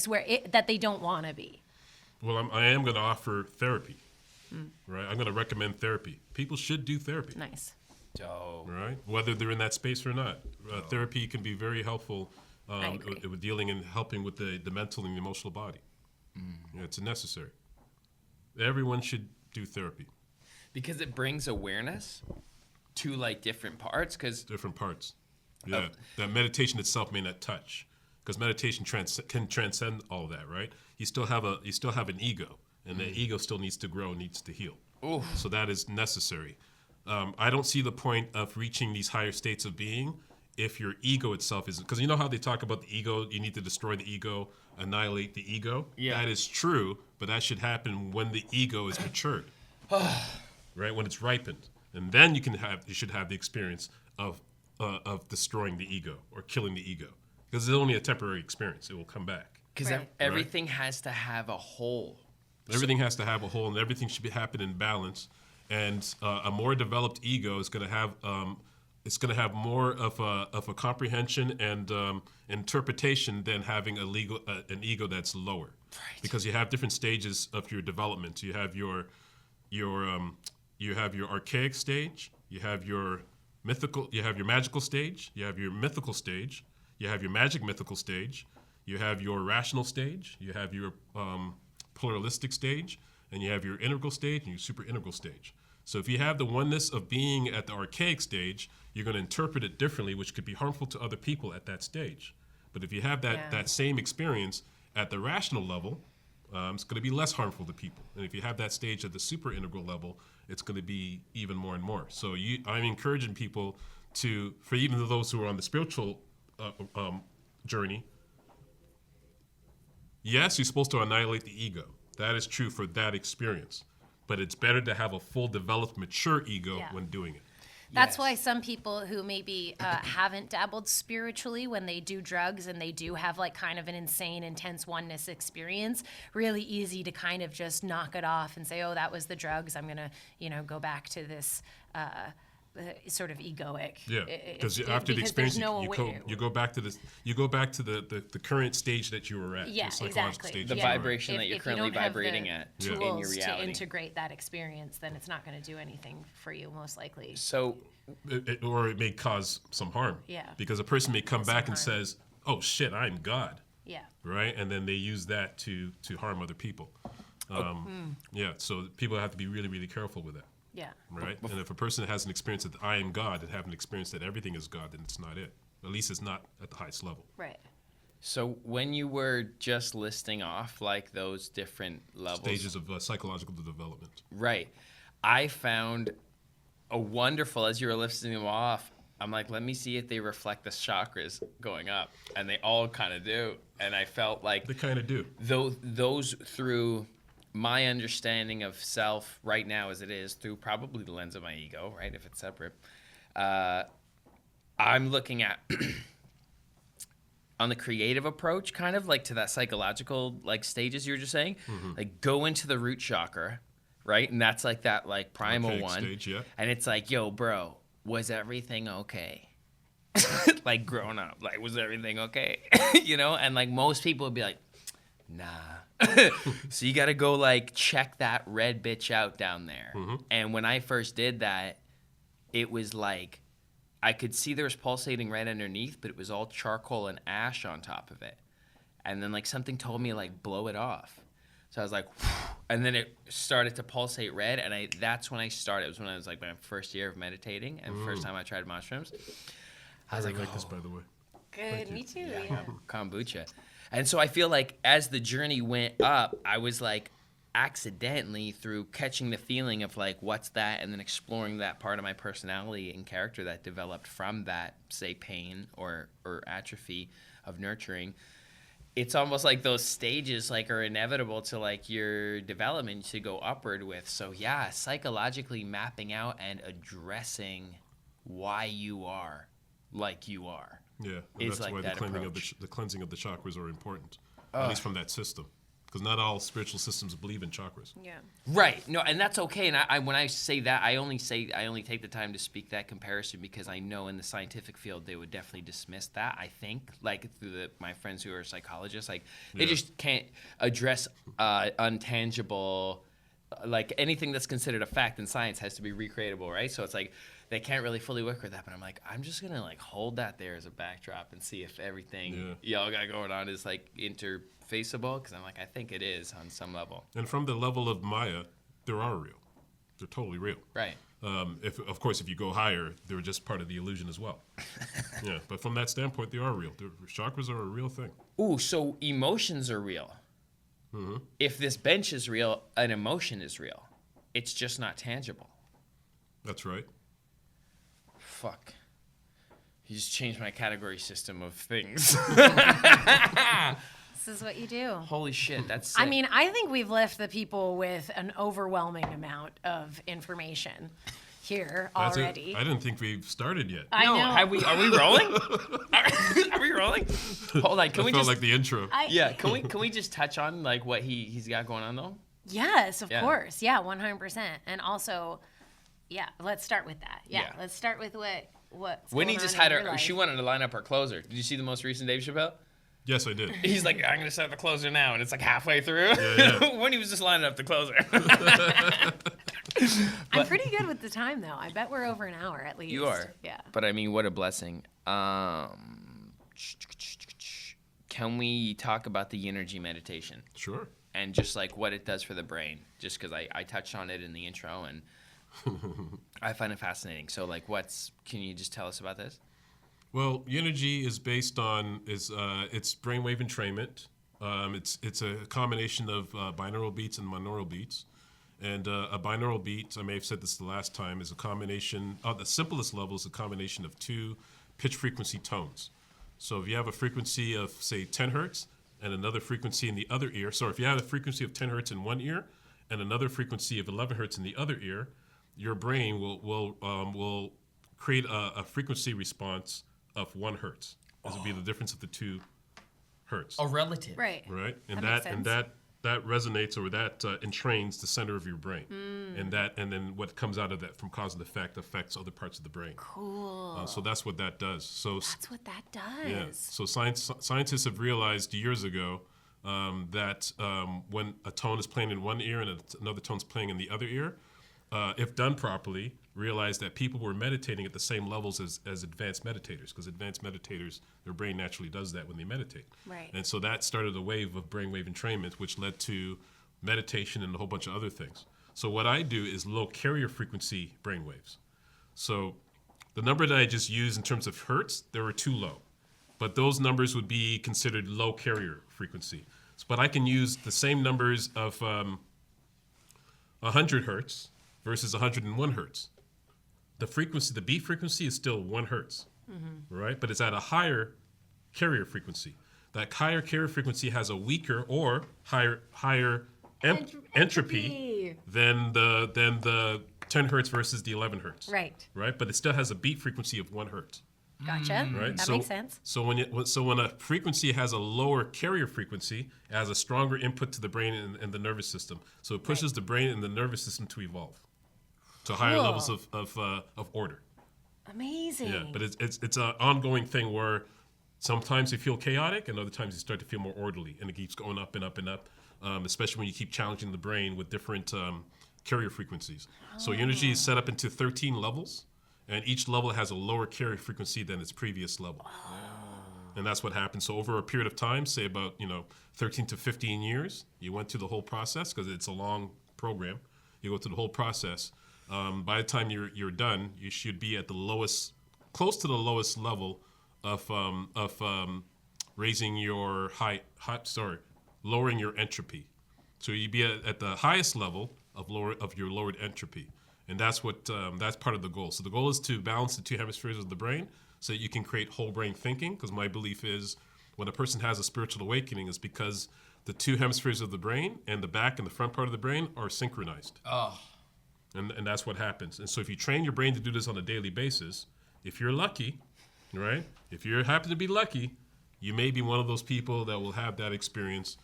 where that they don't want to be? Well, I am going to offer therapy, right? I'm going to recommend therapy. People should do therapy, Nice. Dope. right? Whether they're in that space or not. Therapy can be very helpful I agree. with dealing and helping with the mental and the emotional body. Yeah, it's necessary. Everyone should do therapy, Because it brings awareness to like different parts. Because different parts. Yeah, that meditation itself may not touch, because meditation can transcend all of that, right? You still have an ego, and the ego still needs to grow, needs to heal. So that is necessary. I don't see the point of reaching these higher states of being if your ego itself isn't. Because you know how they talk about the ego, you need to destroy the ego, annihilate the ego? Yeah. That is true, but that should happen when the ego is matured, right? When it's ripened. And then you should have the experience of destroying the ego or killing the ego. Because it's only a temporary experience. It will come back. Because everything has to have a whole. Everything has to have a whole, and everything should happen in balance. And a more developed ego is going to have more of a comprehension and interpretation than having an ego that's lower. Right. Because you have different stages of your development. You have your archaic stage. You have your magical stage. You have your mythical stage. You have your magic mythical stage. You have your rational stage. You have your pluralistic stage, and you have your integral stage and your super integral stage. So if you have the oneness of being at the archaic stage, you're going to interpret it differently, which could be harmful to other people at that stage. But if you have that same experience at the rational level, it's going to be less harmful to people. And if you have that stage at the super integral level, it's going to be even more and more. So I'm encouraging people for even those who are on the spiritual journey, yes, you're supposed to annihilate the ego. That is true for that experience. But it's better to have a full developed, mature ego when doing it. That's why some people who maybe haven't dabbled spiritually, when they do drugs and they do have like kind of an insane, intense oneness experience, really easy to kind of just knock it off and say, oh, that was the drugs. I'm going to, go back to this sort of egoic. Yeah, because after the experience, you go back to this. You go back to the current stage that you were at. Yeah, the psychological exactly. stage The you were at. vibration that you're currently vibrating at in your tools reality. to integrate that experience, then it's not going to do anything for you, most likely. So, or it may cause some harm. Yeah. Because a person may come back and says, "Oh shit, I'm God." Yeah. Right, and then they use that to harm other people. Yeah, so people have to be really, really careful with that. Yeah. Right? And if a person has an experience that I am God and have an experience that everything is God, then it's not it. At least it's not at the highest level. Right. So when you were just listing off like those different levels. Stages of psychological development. Right. I found a wonderful, as you were listing them off, I'm like, let me see if they reflect the chakras going up. And they all kind of do. And I felt like. They kind of do. Those through my understanding of self right now as it is, through probably the lens of my ego, right, if it's separate, I'm looking at on the creative approach, kind of like to that psychological like stages you were just saying, like go into the root chakra, right? And that's like that like primal one. Stage, yeah. And it's like, yo, bro, was everything okay? Like growing up, like was everything okay? And like most people would be like, nah. So you got to go like check that red bitch out down there. And when I first did that, it was like I could see there was pulsating red underneath, but it was all charcoal and ash on top of it. And then like something told me like blow it off. So I was like, and then it started to pulsate red, and that's when I started. It was when I was like my first year of meditating and first time I tried mushrooms. I was like, this by the way. Good. Me too. Yeah. Kombucha. And so I feel like as the journey went up, I was like accidentally through catching the feeling of like, what's that? And then exploring that part of my personality and character that developed from that, say, pain or atrophy of nurturing. It's almost like those stages like are inevitable to like your development to go upward with. So yeah, psychologically mapping out and addressing why you are like you are. Yeah, and that's like why that the cleansing of the chakras are important, at least from that system. Because not all spiritual systems believe in chakras. Yeah. Right. No, and that's okay. And I when I say that, I only take the time to speak that comparison because I know in the scientific field they would definitely dismiss that. I think like through my friends who are psychologists, like they just can't address untangible, like anything that's considered a fact in science has to be recreatable, right? So it's like they can't really fully work with that. But I'm like, I'm just gonna like hold that there as a backdrop and see if everything y'all got going on is like interfaceable, because I'm like, I think it is on some level. And from the level of Maya, they are real. They're totally real. Right. If you go higher, they're just part of the illusion as well. Yeah, but from that standpoint, they are real. Chakras are a real thing. Ooh, so emotions are real. If this bench is real, an emotion is real. It's just not tangible. That's right. Fuck. You just changed my category system of things. This is what you do. Holy shit, that's sick. I mean, I think we've left the people with an overwhelming amount of information here That's already. it. I didn't think we've started yet. I know. Are we rolling? Are we rolling? Hold on, can we Felt just like the intro. Yeah, can we just touch on like what he's got going on though? Yes, of Yeah. course. Yeah, 100%. And also, yeah, let's start with that. Yeah, Yeah. let's start with what's Winnie going just on had in her. your life. She wanted to line up our closer. Did you see the most recent Dave Chappelle? Yes, I did. He's like, I'm gonna set up the closer now, and it's like halfway through. Yeah. Winnie was just lining up the closer. I'm pretty good with the time, though. I bet we're over an hour at least. You are. Yeah. But I mean, what a blessing. Can we talk about the energy meditation Sure. and just like what it does for the brain? Just because I touched on it in the intro and I find it fascinating. So like, can you just tell us about this? Well, Eunergy is based on it's brainwave entrainment. It's a combination of binaural beats and monaural beats. And a binaural beat, I may have said this the last time, is a combination. The simplest level is a combination of two pitch frequency tones. So if you have a frequency of say 10 hertz and another frequency in the other ear. So if you have a frequency of 10 hertz in one ear and another frequency of 11 hertz in the other ear, your brain will create a frequency response of 1 hertz. This would be the difference of the 2 hertz. A relative. Right. Right, and That makes that resonates or that entrains the center of your brain, and then what comes out of that from cause and effect affects other parts of the brain. Cool. So that's what that does. So That's what that does. yeah, so scientists have realized years ago that when a tone is playing in one ear and another tone's playing in the other ear, if done properly, realized that people were meditating at the same levels as advanced meditators, because advanced meditators, their brain naturally does that when they meditate. Right. And so that started a wave of brainwave entrainment, which led to meditation and a whole bunch of other things. So what I do is low carrier frequency brainwaves. So the number that I just used in terms of hertz, they were too low. But those numbers would be considered low carrier frequency. But I can use the same numbers of 100 hertz versus 101 hertz. The frequency, the beat frequency is still 1 hertz, right? But it's at a higher carrier frequency. That higher carrier frequency has a weaker or higher entropy than the 10 hertz versus the 11 hertz. Right. Right, but it still has a beat frequency of 1 hertz. Gotcha. Right. That makes sense. So when a frequency has a lower carrier frequency, it has a stronger input to the brain and the nervous system. So it pushes the brain and the nervous system to evolve to higher levels of order. Amazing. Yeah, but it's an ongoing thing where sometimes you feel chaotic and other times you start to feel more orderly, and it keeps going up and up and up. Especially when you keep challenging the brain with different carrier frequencies. So your energy is set up into 13 levels, and each level has a lower carrier frequency than its previous level. And that's what happens. So over a period of time, say about 13 to 15 years, you went through the whole process because it's a long program. You go through the whole process. By the time you're done, you should be at the lowest, close to the lowest level of raising your lowering your entropy. So you'd be at the highest level of your lowered entropy. And that's that's part of the goal. So the goal is to balance the two hemispheres of the brain so that you can create whole brain thinking, because my belief is when a person has a spiritual awakening is because the two hemispheres of the brain and the back and the front part of the brain are synchronized. Oh. And that's what happens. And so if you train your brain to do this on a daily basis, if you're lucky, right? If you happen to be lucky, you may be one of those people that will have that experience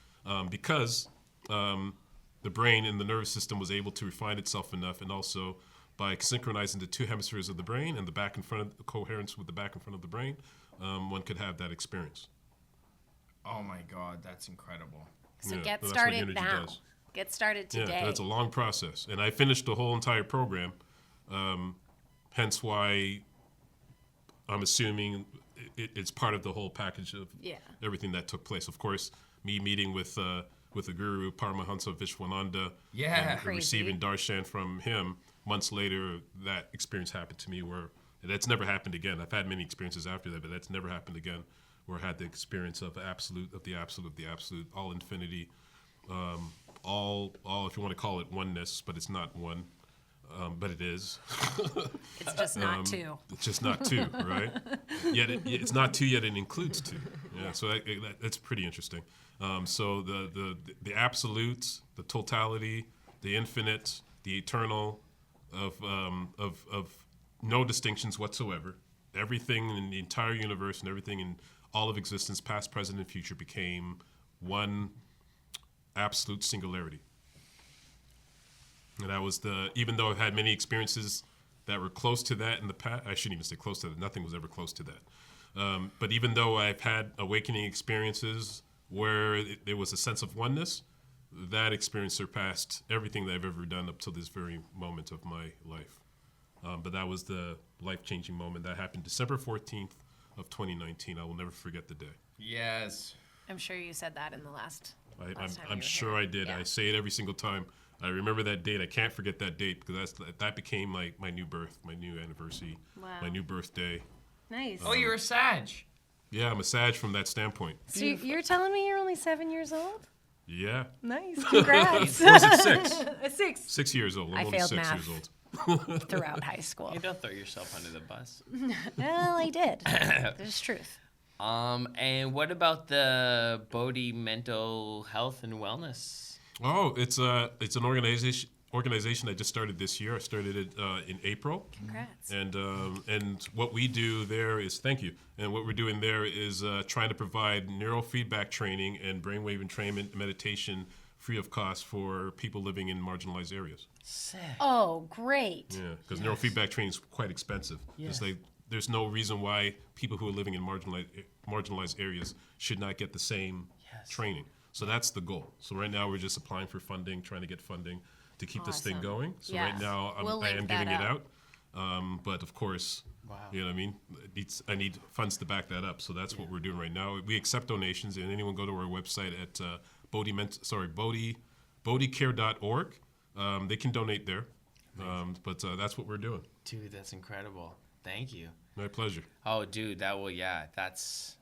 because the brain and the nervous system was able to refine itself enough, and also by synchronizing the two hemispheres of the brain and the back and front of the coherence with the back and front of the brain, one could have that experience. Oh my God, that's incredible. So Yeah, get that's what started energy now. does. Get started today. Yeah, that's a long process. And I finished the whole entire program, hence why I'm assuming it's part of the whole package of everything that took place. Of course, me meeting with the guru, Paramahansa Vishwananda, Yeah. and receiving darshan from him, months later, that experience happened to me where that's never happened again. I've had many experiences after that, but that's never happened again, where I had the experience of the absolute, all infinity, all if you want to call it oneness, but it's not one, but it is. It's just not two. It's just not two, right? Yet it's not two, yet it includes two. Yeah, so that's pretty interesting. So the absolute, the totality, the infinite, the eternal, of no distinctions whatsoever. Everything in the entire universe and everything in all of existence, past, present, and future, became one absolute singularity. And that was even though I've had many experiences that were close to that in the past, I shouldn't even say close to that, nothing was ever close to that. But even though I've had awakening experiences where there was a sense of oneness, that experience surpassed everything that I've ever done up till this very moment of my life. But that was the life-changing moment. That happened December 14th of 2019. I will never forget the day. Yes. I'm sure you said that in the last time I'm you were sure here. I did. Yeah. I say it every single time. I remember that date. I can't forget that date because that became my new birth, my new anniversary, Wow. my new birthday. Nice. Oh, you're a Sag. Yeah, I'm a Sag from that standpoint. So you're telling me you're only 7 years old? Yeah. Nice. Congrats. Or is it 6? 6 6 years old. I'm I only failed 6 math. years old. throughout high school. You don't throw yourself under the bus. Well, I did. There's truth. And what about the Bodhi Mental Health and Wellness? Oh, it's an organization I just started this year. I started it in April. Congrats. And what we do there is, thank you. And what we're doing there is trying to provide neurofeedback training and brainwave entrainment meditation free of cost for people living in marginalized areas. Sick. Oh, great. Yeah, because neurofeedback training is quite expensive. Yes. There's no reason why people who are living in marginalized areas should not get the same training. So that's the goal. So right now we're just applying for funding, trying to get funding to keep this thing Awesome. going. So Yeah. right now We'll I am link giving that it up. out. But of course, you know what I mean? I need funds to back that up. So that's what we're doing right now. We accept donations, and anyone go to our website at bodhicare.org. They can donate there. But that's what we're doing. Dude, that's incredible. Thank you. My pleasure. Oh, dude, that's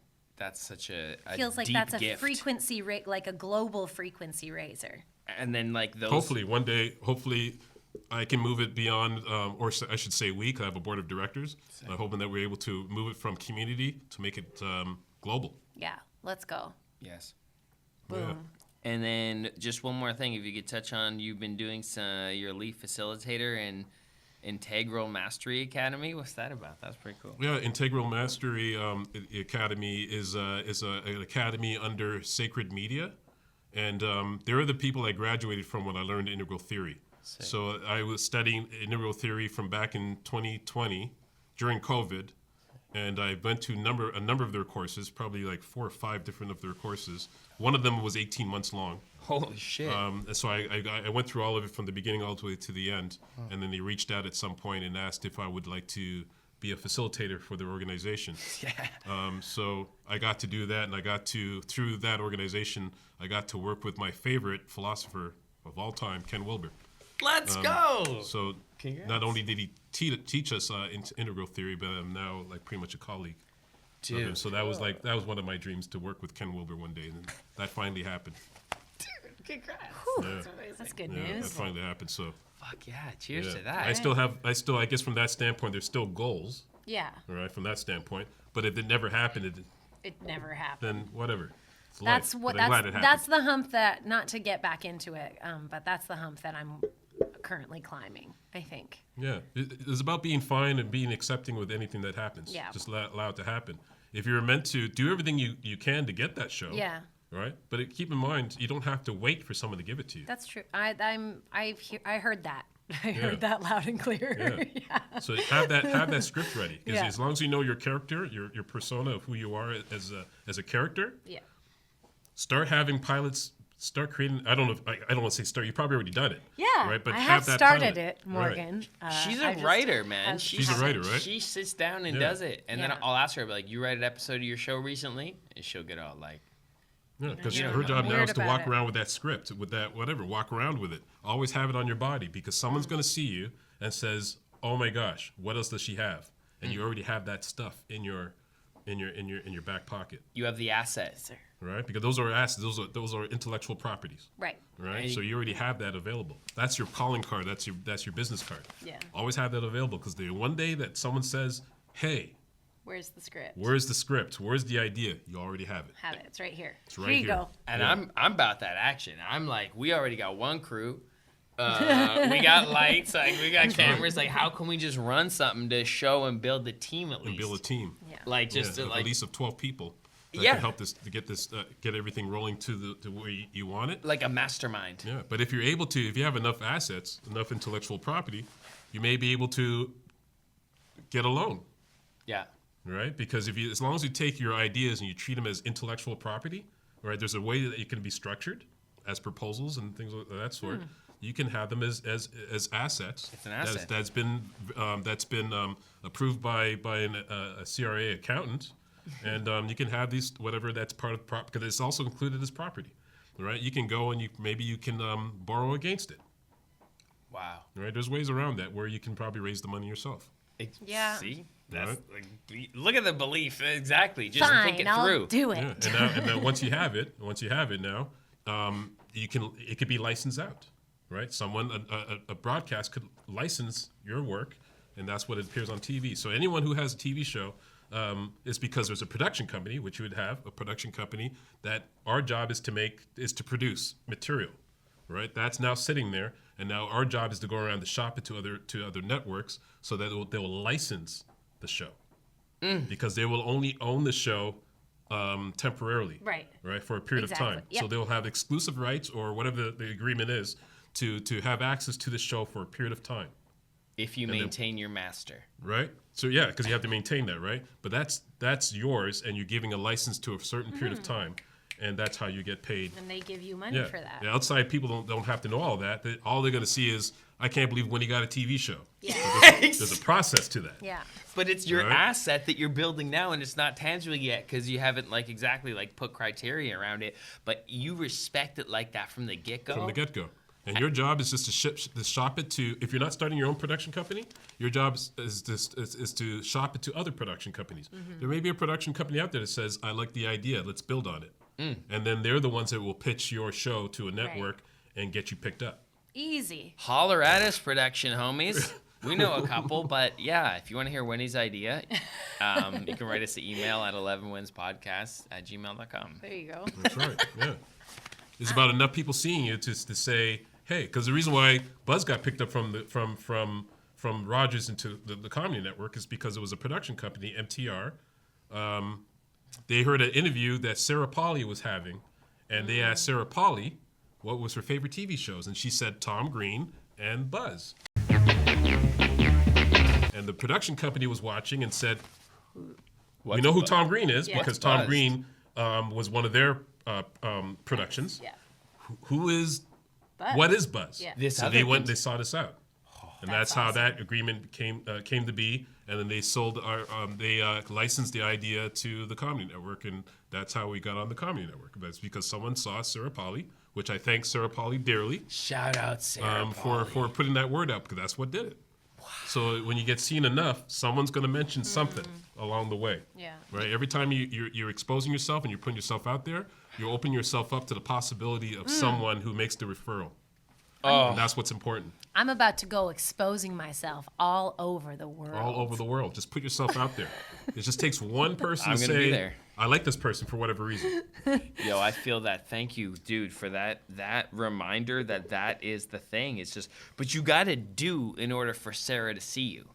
such a Feels like deep that's a gift. frequency rate, like a global frequency raiser. And then like those. Hopefully, one day, I can move it beyond, or I should say we, 'cause I have a board of directors. I'm hoping that we're able to move it from community to make it global. Yeah, let's go. Yes. Boom. And then just one more thing, if you could touch on, you've been doing your lead facilitator and Integral Mastery Academy. What's that about? That's pretty cool. Yeah, Integral Mastery Academy is an academy under Sacred Media. And they're the people I graduated from when I learned integral theory. Sick. So I was studying integral theory from back in 2020 during COVID. And I went to a number of their courses, probably like 4 or 5 different of their courses. One of them was 18 months long. Holy shit. And so I went through all of it from the beginning all the way to the end. And then they reached out at some point and asked if I would like to be a facilitator for their organization. Yeah. So I got to do that, and through that organization, I got to work with my favorite philosopher of all time, Ken Wilber. Let's go. So Congrats. not only did he teach us integral theory, but I'm now like pretty much a colleague. of him. Dude. So that was one of my dreams, to work with Ken Wilber one day, and that finally happened. Congrats. Whew, Yeah. that's good Yeah, that news. finitely happened. So Fuck yeah. Cheers yeah. to that. I guess from that standpoint, there's still goals, Yeah, all right, from that standpoint. But if it never happened, it never happened. then whatever. It's That's life. what But I'm glad it that's happened. the hump that, not to get back into it, but that's the hump that I'm currently climbing, I think. Yeah, it's about being fine and being accepting with anything that happens. Yeah. Just allow it to happen. If you're meant to do everything you can to get that show, Yeah, right? But keep in mind, you don't have to wait for someone to give it to you. that's true. I heard that. I Yeah. heard that loud and clear. Yeah. So have that script ready. Because Yeah. as long as you know your character, your persona of who you are as a character, Yeah. start having pilots. Start creating. I don't want to say start. You've probably already done it. Yeah, Right. But I have that started pilot. it, Right. Morgan. She's I a just writer, man. have- She's a writer, right? She sits down and Yeah. does it. And then Yeah. I'll ask her, I'll be like, you write an episode of your show recently? And she'll get all like, Yeah, because Yeah. her job I'm now weird is to about walk it. around with that script, with that whatever. Walk around with it. Always have it on your body, because someone's going to see you and says, "Oh my gosh, what else does she have?" And you already have that stuff in your back pocket. you have the asset. right? Because those are assets. Those are intellectual properties. Right. Right, And so you already have that available. That's your calling card. That's your business card. Yeah. Always have that available because the one day that someone says, "Hey, Where's the script? where's the script? Where's the idea?" You already have it. Have it. It's right here. It's right here you here. go. And Yeah. I'm about that action. I'm like, we already got one crew. We got lights, like we got cameras. Like, how can we just run something to show and build the team at And least? build a team. Yeah. Like just Yeah, to at like least of 12 people that Yeah. can help this to get everything rolling to where you want it. like a mastermind. Yeah, but if you have enough assets, enough intellectual property, you may be able to get a loan, Yeah. right? Because as long as you take your ideas and you treat them as intellectual property, right? There's a way that it can be structured as proposals and things of that sort. You can have them as assets. It's an asset. That's been approved by a CRA accountant, and you can have these whatever that's part of because it's also included as property, right? You can go and maybe you can borrow against it, Wow. right? There's ways around that where you can probably raise the money yourself. Yeah. See, that's Right. like, look at the belief. Exactly. Just think Fine, it I'll through. do Yeah, it. and now once you have it now, it could be licensed out, right? Someone a broadcast could license your work, and that's what it appears on TV. So anyone who has a TV show is because there's a production company, which you would have a production company that our job is to produce material, right? That's now sitting there, and now our job is to go around and shop it to other networks so that they will license the show, because they will only own the show temporarily, Right. for a period Exactly. of time. Yep. So they'll have exclusive rights or whatever the agreement is to have access to the show for a period of time, If you then- maintain your master. right? So yeah, because you have to maintain that, right? But that's yours, and you're giving a license to a certain period of time, and that's how you get paid. And they give you money Yeah. for that. The outside people don't have to know all that. All they're going to see is, I can't believe when he got a TV show. Yeah. There's a process to that. Yeah. But it's your Right. asset that you're building now, and it's not tangible yet because you haven't exactly put criteria around it. But you respect it like that from the get-go. From the get-go. And your job is just to shop it to, if you're not starting your own production company, your job is to shop it to other production companies. There may be a production company out there that says, I like the idea, let's build on it. And then they're the ones that will pitch your show to a network and get you picked up. Easy. Holler at us, production homies. We know a couple, but yeah, if you want to hear Winnie's idea, you can write us an email at 11winspodcast@gmail.com. There you go. That's right, yeah. It's about enough people seeing you to say, hey, because the reason why Buzz got picked up from Rogers into the Comedy Network is because it was a production company, MTR. They heard an interview that Sarah Polley was having, and they asked Sarah Polley what was her favorite TV shows, and she said Tom Green and Buzz. And the production company was watching and said, we know who Tom Green is, Yeah. because What's Tom Buzz? Green was one of their productions. Yeah. Who is, Buzz. what is Buzz? Yeah. This So other they went and thing- they sought us out. And That's that's how awesome. that agreement came to be. And then they sold they licensed the idea to the Comedy Network, and that's how we got on the Comedy Network. That's because someone saw Sarah Polley, which I thank Sarah Polley dearly Shout out Sarah for putting that word out, because that's what did it. Wow. So when you get seen enough, someone's going to mention something along the way. Yeah. Right. Every time you're exposing yourself and you're putting yourself out there, you're opening yourself up to the possibility of someone who makes the referral. And that's what's important. I'm about to go exposing myself all over the world. All over the world. Just put yourself out there. It just takes one person I'm to gonna be say, there. I like this person for whatever reason. Yo, I feel that. Thank you, dude, for that reminder that is the thing. It's just, but you got to do in order for Sarah to see you.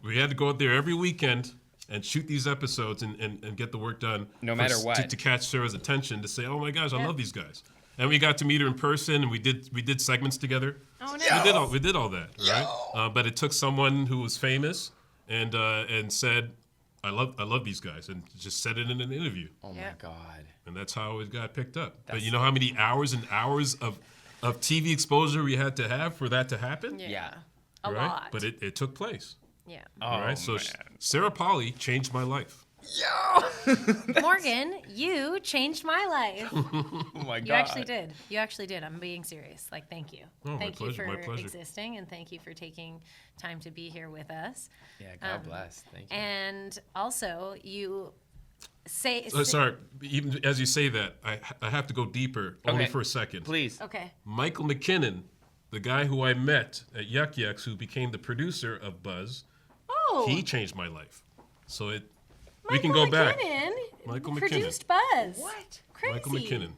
We had to go out there every weekend and shoot these episodes and get the work done. No matter what. To catch Sarah's attention, to say, oh my gosh, I love these guys. And we got to meet her in person, and we did segments together. Oh, no. We did all that, right? But it took someone who was famous and said, I love these guys, and just said it in an interview. Oh Yeah. my God. And that's how it got picked up. But you know how many hours and hours of TV exposure we had to have for that to happen? Yeah. A right? lot. But it took place. Yeah. All right. So man. Sarah Polley changed my life. Morgan, you changed my life. Oh my God. You actually did. You actually did. I'm being serious. Thank you. Oh, my thank you pleasure, for my pleasure. existing, and thank you for taking time to be here with us. Yeah, God bless. Thank you. And also, you Sorry, even as you say that, I have to go deeper, only Okay. for a second. Please. Okay. Michael McKinnon, the guy who I met at Yuck Yucks, who became the producer of Buzz, Oh. he changed my life. So we can go back. Michael McKinnon. Produced Buzz. What? Crazy. Michael McKinnon,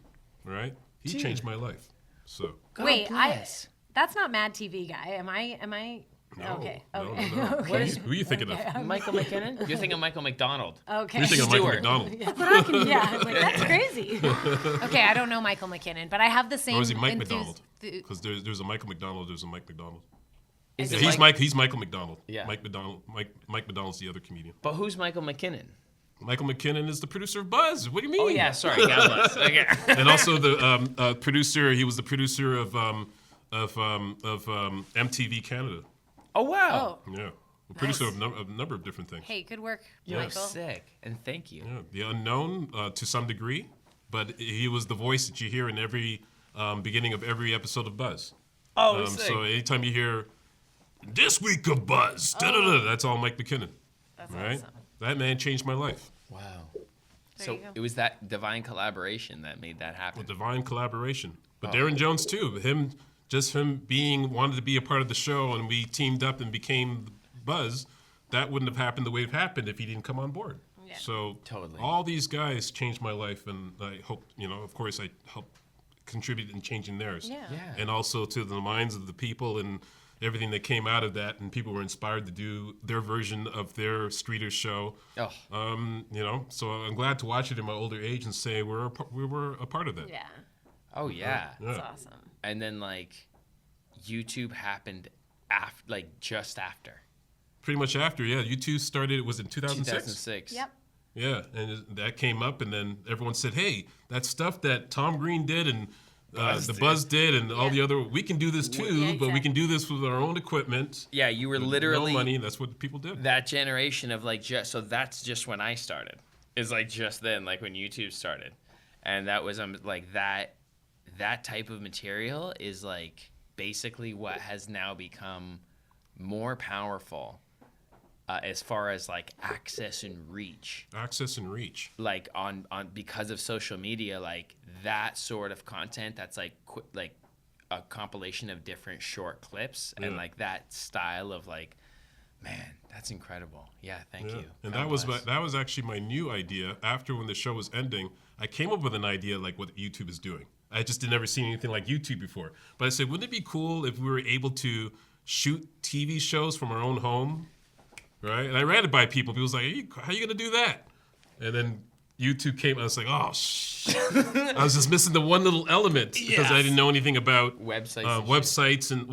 right? He changed my life. So God Wait, bless. that's not Mad TV guy. Am I? no, Okay. no, Okay. no, no. Okay. Who are you thinking of? Michael McKinnon? You're thinking Michael McDonald. Okay. You're thinking of Michael Stewart. McDonald. Yeah, I'm like, that's crazy. Okay, I don't know Michael McKinnon, but I have the same. Or is he Mike enthus- McDonald? th- Because there's a Michael McDonald, there's a Mike McDonald. Is Yeah, it he's Michael McDonald. Yeah. Mike McDonald's the other comedian. But who's Michael McKinnon? Michael McKinnon is the producer of Buzz. What do you mean? Oh yeah, sorry, God bless. Okay. And also the producer. He was the producer of MTV Canada. Oh wow. Oh, Yeah, the producer Nice. of a number of different things. hey, good work, You're Michael. sick, and thank you. Yeah, the unknown to some degree, but he was the voice that you hear in every beginning of every episode of Buzz. Oh, sick. So anytime you hear this week of Buzz, da-da-da, that's all Mike McKinnon. That's Right? awesome. That man changed my life. Wow. There So you go. it was that divine collaboration that made that happen. With divine collaboration. But Oh. Darren Jones too. Him wanted to be a part of the show, and we teamed up and became Buzz. That wouldn't have happened the way it happened if he didn't come on board. Yeah. So Totally. all these guys changed my life, and I hope, of course, I help contribute in changing theirs. Yeah. Yeah. And also to the minds of the people and everything that came out of that, and people were inspired to do their version of their Streeters show. Oh. So I'm glad to watch it in my older age and say we were a part of that. Yeah, Oh yeah. that's Yeah. awesome. And then like YouTube happened just after. Pretty much after, yeah. You two started, it was in 2006? 2006. Yep. Yeah, and that came up, and then everyone said, hey, that stuff that Tom Green did and Buzz did and all the other, we can do this too, Yeah, but we can exactly. do this with our own equipment. Yeah, you were with literally no money, and that's what people did. that generation of so that's just when I started. Is like just then, like when YouTube started. And that was like that type of material is like basically what has now become more powerful as far as like access and reach. Access and reach. Like on because of social media, like that sort of content that's like like a compilation of different short clips and Yeah. like that style of like, man, that's incredible. Yeah, thank you. And God bless. that was actually my new idea. After when the show was ending, I came up with an idea like what YouTube is doing. I just had never seen anything like YouTube before. But I said, wouldn't it be cool if we were able to shoot TV shows from our own home? Right? And I ran it by people. People was like, how are you going to do that? And then YouTube came. I was like, oh, I was just missing the one little element because I didn't know anything about Websites and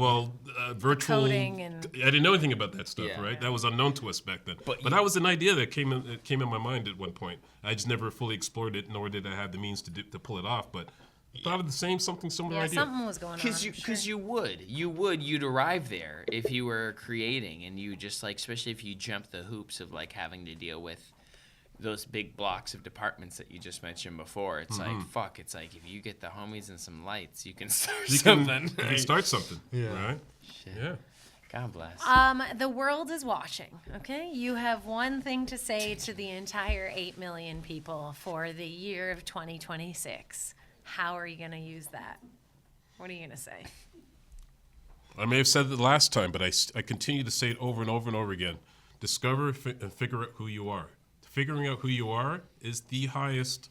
virtual. Coding and- I didn't know anything about that stuff, Yeah. right? That was unknown to us back then. But But that was an idea that came in my mind at one point. I just never fully explored it, nor did I have the means to pull it off. But I thought of something similar Yeah, idea. something was going on. Because you'd arrive there if you were creating, and you just like, especially if you jump the hoops of like having to deal with those big blocks of departments that you just mentioned before. It's like, fuck, it's like if you get the homies and some lights, you can start You something. can start something, right? Shit. Yeah. God bless. The world is watching, okay? You have one thing to say to the entire 8 million people for the year of 2026. How are you going to use that? What are you going to say? I may have said it last time, but I continue to say it over and over and over again. Discover and figure out who you are. Figuring out who you are is the highest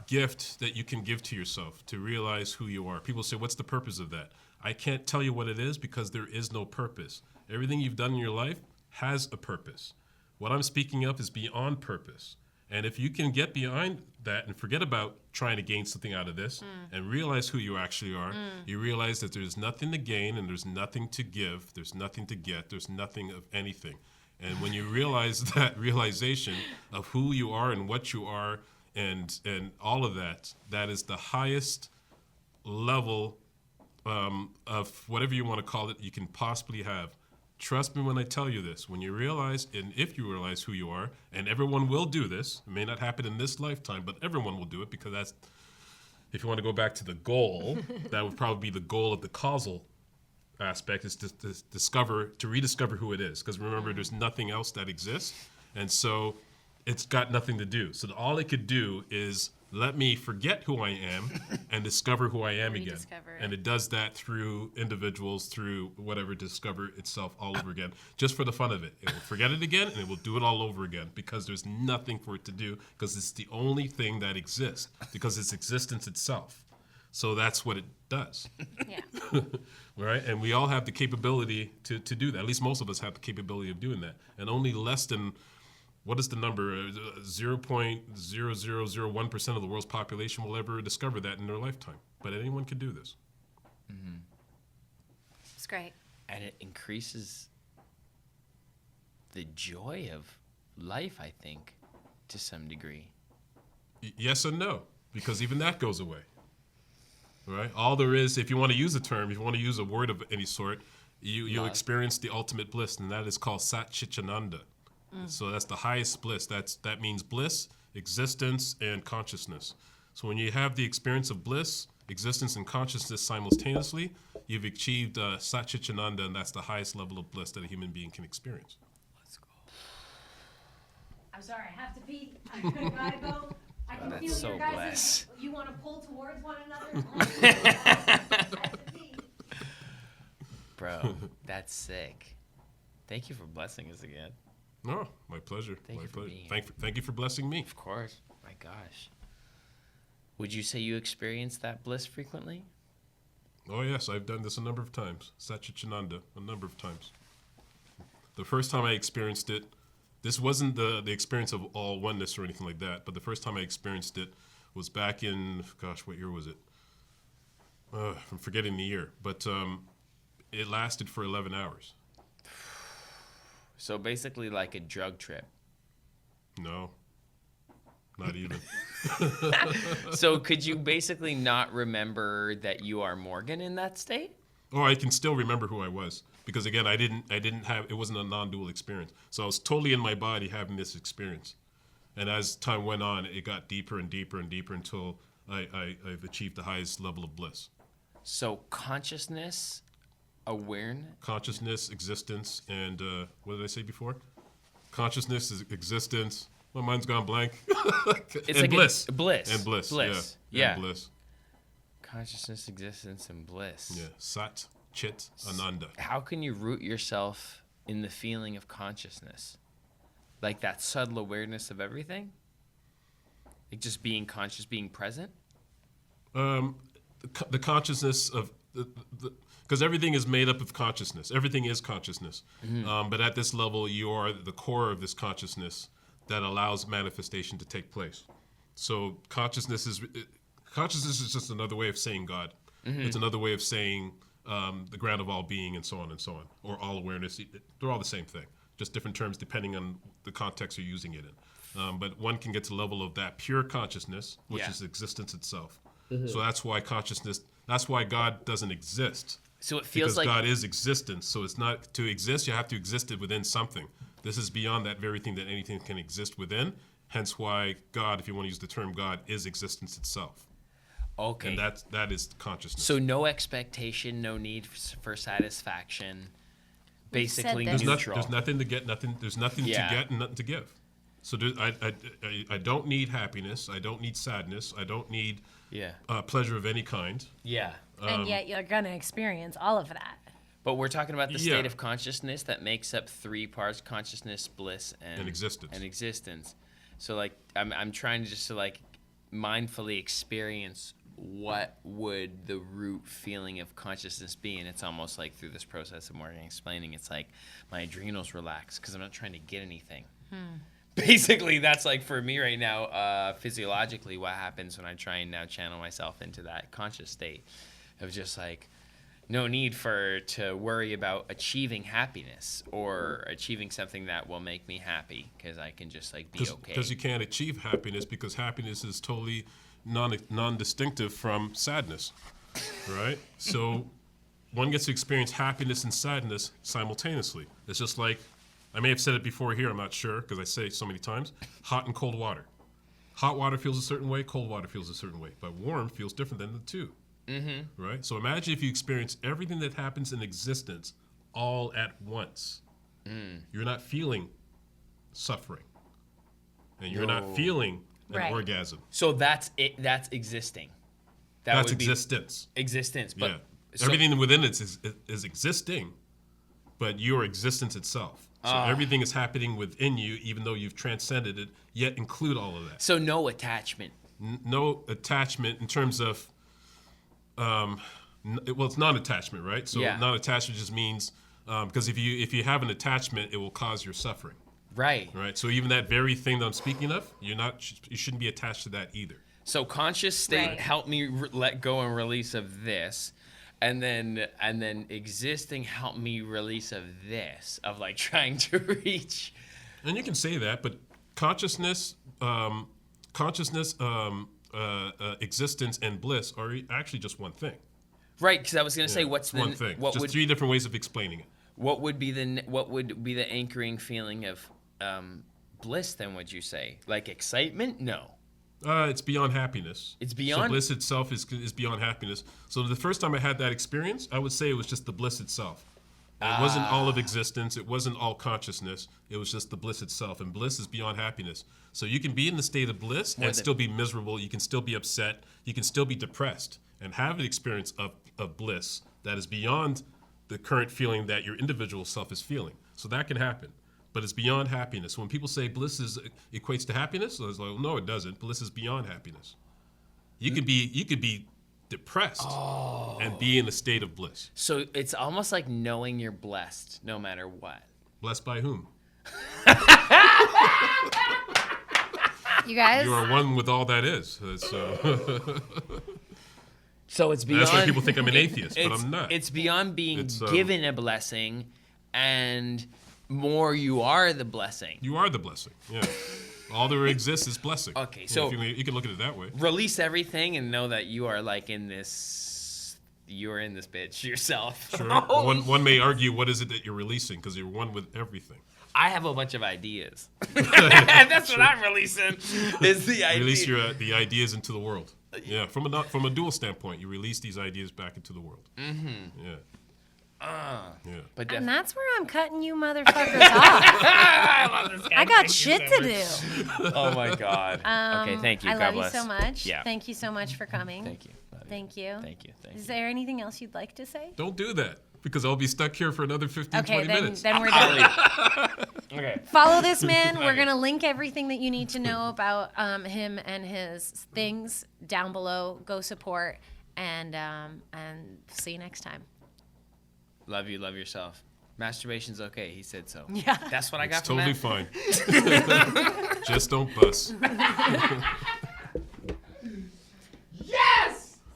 gift that you can give to yourself, to realize who you are. People say, what's the purpose of that? I can't tell you what it is because there is no purpose. Everything you've done in your life has a purpose. What I'm speaking of is beyond purpose. And if you can get behind that and forget about trying to gain something out of this and realize who you actually are, you realize that there's nothing to gain and there's nothing to give, there's nothing to get, there's nothing of anything. And when you realize that realization of who you are and what you are and all of that, that is the highest level of whatever you want to call it you can possibly have. Trust me when I tell you this. When you realize, and if you realize who you are, and everyone will do this, it may not happen in this lifetime, but everyone will do it because that's, if you want to go back to the goal, that would probably be the goal of the causal aspect, is to rediscover who it is. Because remember, there's nothing else that exists. And so it's got nothing to do. So all it could do is let me forget who I am and discover who I am again. Rediscover it. And it does that through individuals, through whatever, discover itself all over again, just for the fun of it. It will forget it again, and it will do it all over again because there's nothing for it to do, because it's the only thing that exists, because it's existence itself. So that's what it does. Yeah. Right? And we all have the capability to do that. At least most of us have the capability of doing that. And only less than, what is the number? 0.0001% of the world's population will ever discover that in their lifetime. But anyone can do this. It's great. And it increases the joy of life, I think, to some degree. Yes and no, because even that goes away. Right? All there is, if you want to use a term, if you want to use a word of any sort, you experience the ultimate bliss, and that is called Satchitananda. So that's the highest bliss. That means bliss, existence, and consciousness. So when you have the experience of bliss, existence, and consciousness simultaneously, you've achieved Satchitananda, and that's the highest level of bliss that a human being can experience. Let's go. I'm sorry, I have to pee. I gotta go. I can That's feel so your guys' blessed. You want to pull towards one another? I have to pee. Bro, that's sick. Thank you for blessing us again. No, my pleasure. Thank my you for pleasure. being here. Thank you for blessing me. Of course. My gosh. Would you say you experience that bliss frequently? Oh yes, I've done this a number of times. Satchitananda, a number of times. The first time I experienced it, this wasn't the experience of all oneness or anything like that, but the first time I experienced it was back in, gosh, what year was it? I'm forgetting the year, but it lasted for 11 hours. So basically like a drug trip. No, not even. So could you basically not remember that you are Morgan in that state? Oh, I can still remember who I was. Because again, I didn't have, it wasn't a non-dual experience. So I was totally in my body having this experience. And as time went on, it got deeper and deeper and deeper until I've achieved the highest level of bliss. So consciousness, awareness. Consciousness, existence, and what did I say before? Consciousness is existence. My mind's gone blank. It's and like bliss. Bliss. And bliss. Bliss. Yeah. Yeah. And bliss. Consciousness, existence, and bliss. Yeah. Sat, Chit, Ananda. How can you root yourself in the feeling of consciousness? Like that subtle awareness of everything? Like just being conscious, being present? The consciousness of because everything is made up of consciousness. Everything is consciousness. But at this level, you are the core of this consciousness that allows manifestation to take place. So consciousness is just another way of saying God. It's another way of saying the ground of all being, and so on, or all awareness. They're all the same thing, just different terms depending on the context you're using it in. But one can get to the level of that pure consciousness, which is existence itself. So that's why God doesn't exist. So it feels because like God is existence. So it's not to exist, you have to exist it within something. This is beyond that very thing that anything can exist within. Hence why God, if you want to use the term God, is existence itself. okay. And that is consciousness. So no expectation, no need for satisfaction. Basically this. neutral. There's nothing to get, there's nothing to get and nothing to give. So I don't need happiness. I don't need sadness. I don't need pleasure of any kind. Yeah. And yet you're going to experience all of that. But we're talking about the Yeah. state of consciousness that makes up three parts: consciousness, bliss, and existence. So like I'm trying to just to like mindfully experience what would the root feeling of consciousness be, and it's almost like through this process of Morgan explaining, it's like my adrenals relax because I'm not trying to get anything. Basically, that's like for me right now, physiologically, what happens when I try and now channel myself into that conscious state of just like no need to worry about achieving happiness or achieving something that will make me happy because I can just like be okay. Because you can't achieve happiness because happiness is totally non-distinctive from sadness, right? So one gets to experience happiness and sadness simultaneously. It's just like, I may have said it before here, I'm not sure, because I say it so many times, hot and cold water. Hot water feels a certain way, cold water feels a certain way, but warm feels different than the two, right? So imagine if you experience everything that happens in existence all at once. You're not feeling suffering. and you're not feeling an Right. orgasm. So that's it. That's existing. That's would be existence. Existence. But Yeah. so- Everything within it is existing, but your existence itself. So everything is happening within you, even though you've transcended it, yet include all of that. So no attachment. No attachment in terms of, well, it's non-attachment, right? So Yeah. non-attachment just means, because if you have an attachment, it will cause your suffering, Right. right? So even that very thing that I'm speaking of, you shouldn't be attached to that either. So conscious state Right. helped me let go and release of this, and then existing helped me release of this, of like trying to reach. And you can say that, but consciousness, existence, and bliss are actually just one thing. Right, because I was gonna say, Yeah, what's it's one thing? Just three different ways of explaining it. what would be the anchoring feeling of bliss? Then would you say like excitement? No. It's beyond happiness. It's beyond- So bliss itself is beyond happiness. So the first time I had that experience, I would say it was just the bliss itself. It wasn't all of existence. It wasn't all consciousness. It was just the bliss itself. And bliss is beyond happiness. So you can be in the state of bliss and still be miserable. You can still be upset. You can still be depressed and have an experience of bliss that is beyond the current feeling that your individual self is feeling. So that can happen. But it's beyond happiness. When people say bliss equates to happiness, I was like, no, it doesn't. Bliss is beyond happiness. You could be depressed and be in a state of bliss. So it's almost like knowing you're blessed no matter what. Blessed by whom? You guys, You are one with all that is. So it's beyond. That's why people think I'm an atheist, but I'm not. It's beyond being It's, given a blessing, and more you are the blessing. You are the blessing. Yeah. All there exists is blessing. Okay, Yeah, so- if you can look at it that way. Release everything and know that you are like in this. You're in this bitch yourself. Sure. One may argue, what is it that you're releasing? Because you're one with everything. I have a bunch of ideas. That's what I'm releasing. Is the idea. Release the ideas into the world. Yeah. From a dual standpoint, you release these ideas back into the world. Mm-hmm. Yeah. Yeah. But and that's where I'm cutting you motherfuckers off. I love this guy. I got shit to do. Oh my god. Okay, thank you. I God love bless. you so much. Yeah. Thank you so much for coming. Thank you. Love you. Thank you. Thank you. Thank Is you. there anything else you'd like to say? Don't do that, because I'll be stuck here for another 15, Okay, 20 then, minutes. then we're done. Okay. Follow this man. We're going to link everything that you need to know about him and his things down below. Go support and see you next time. Love you. Love yourself. Masturbation's okay. He said so. Yeah. That's what I got It's from totally that. fine. Just don't bust.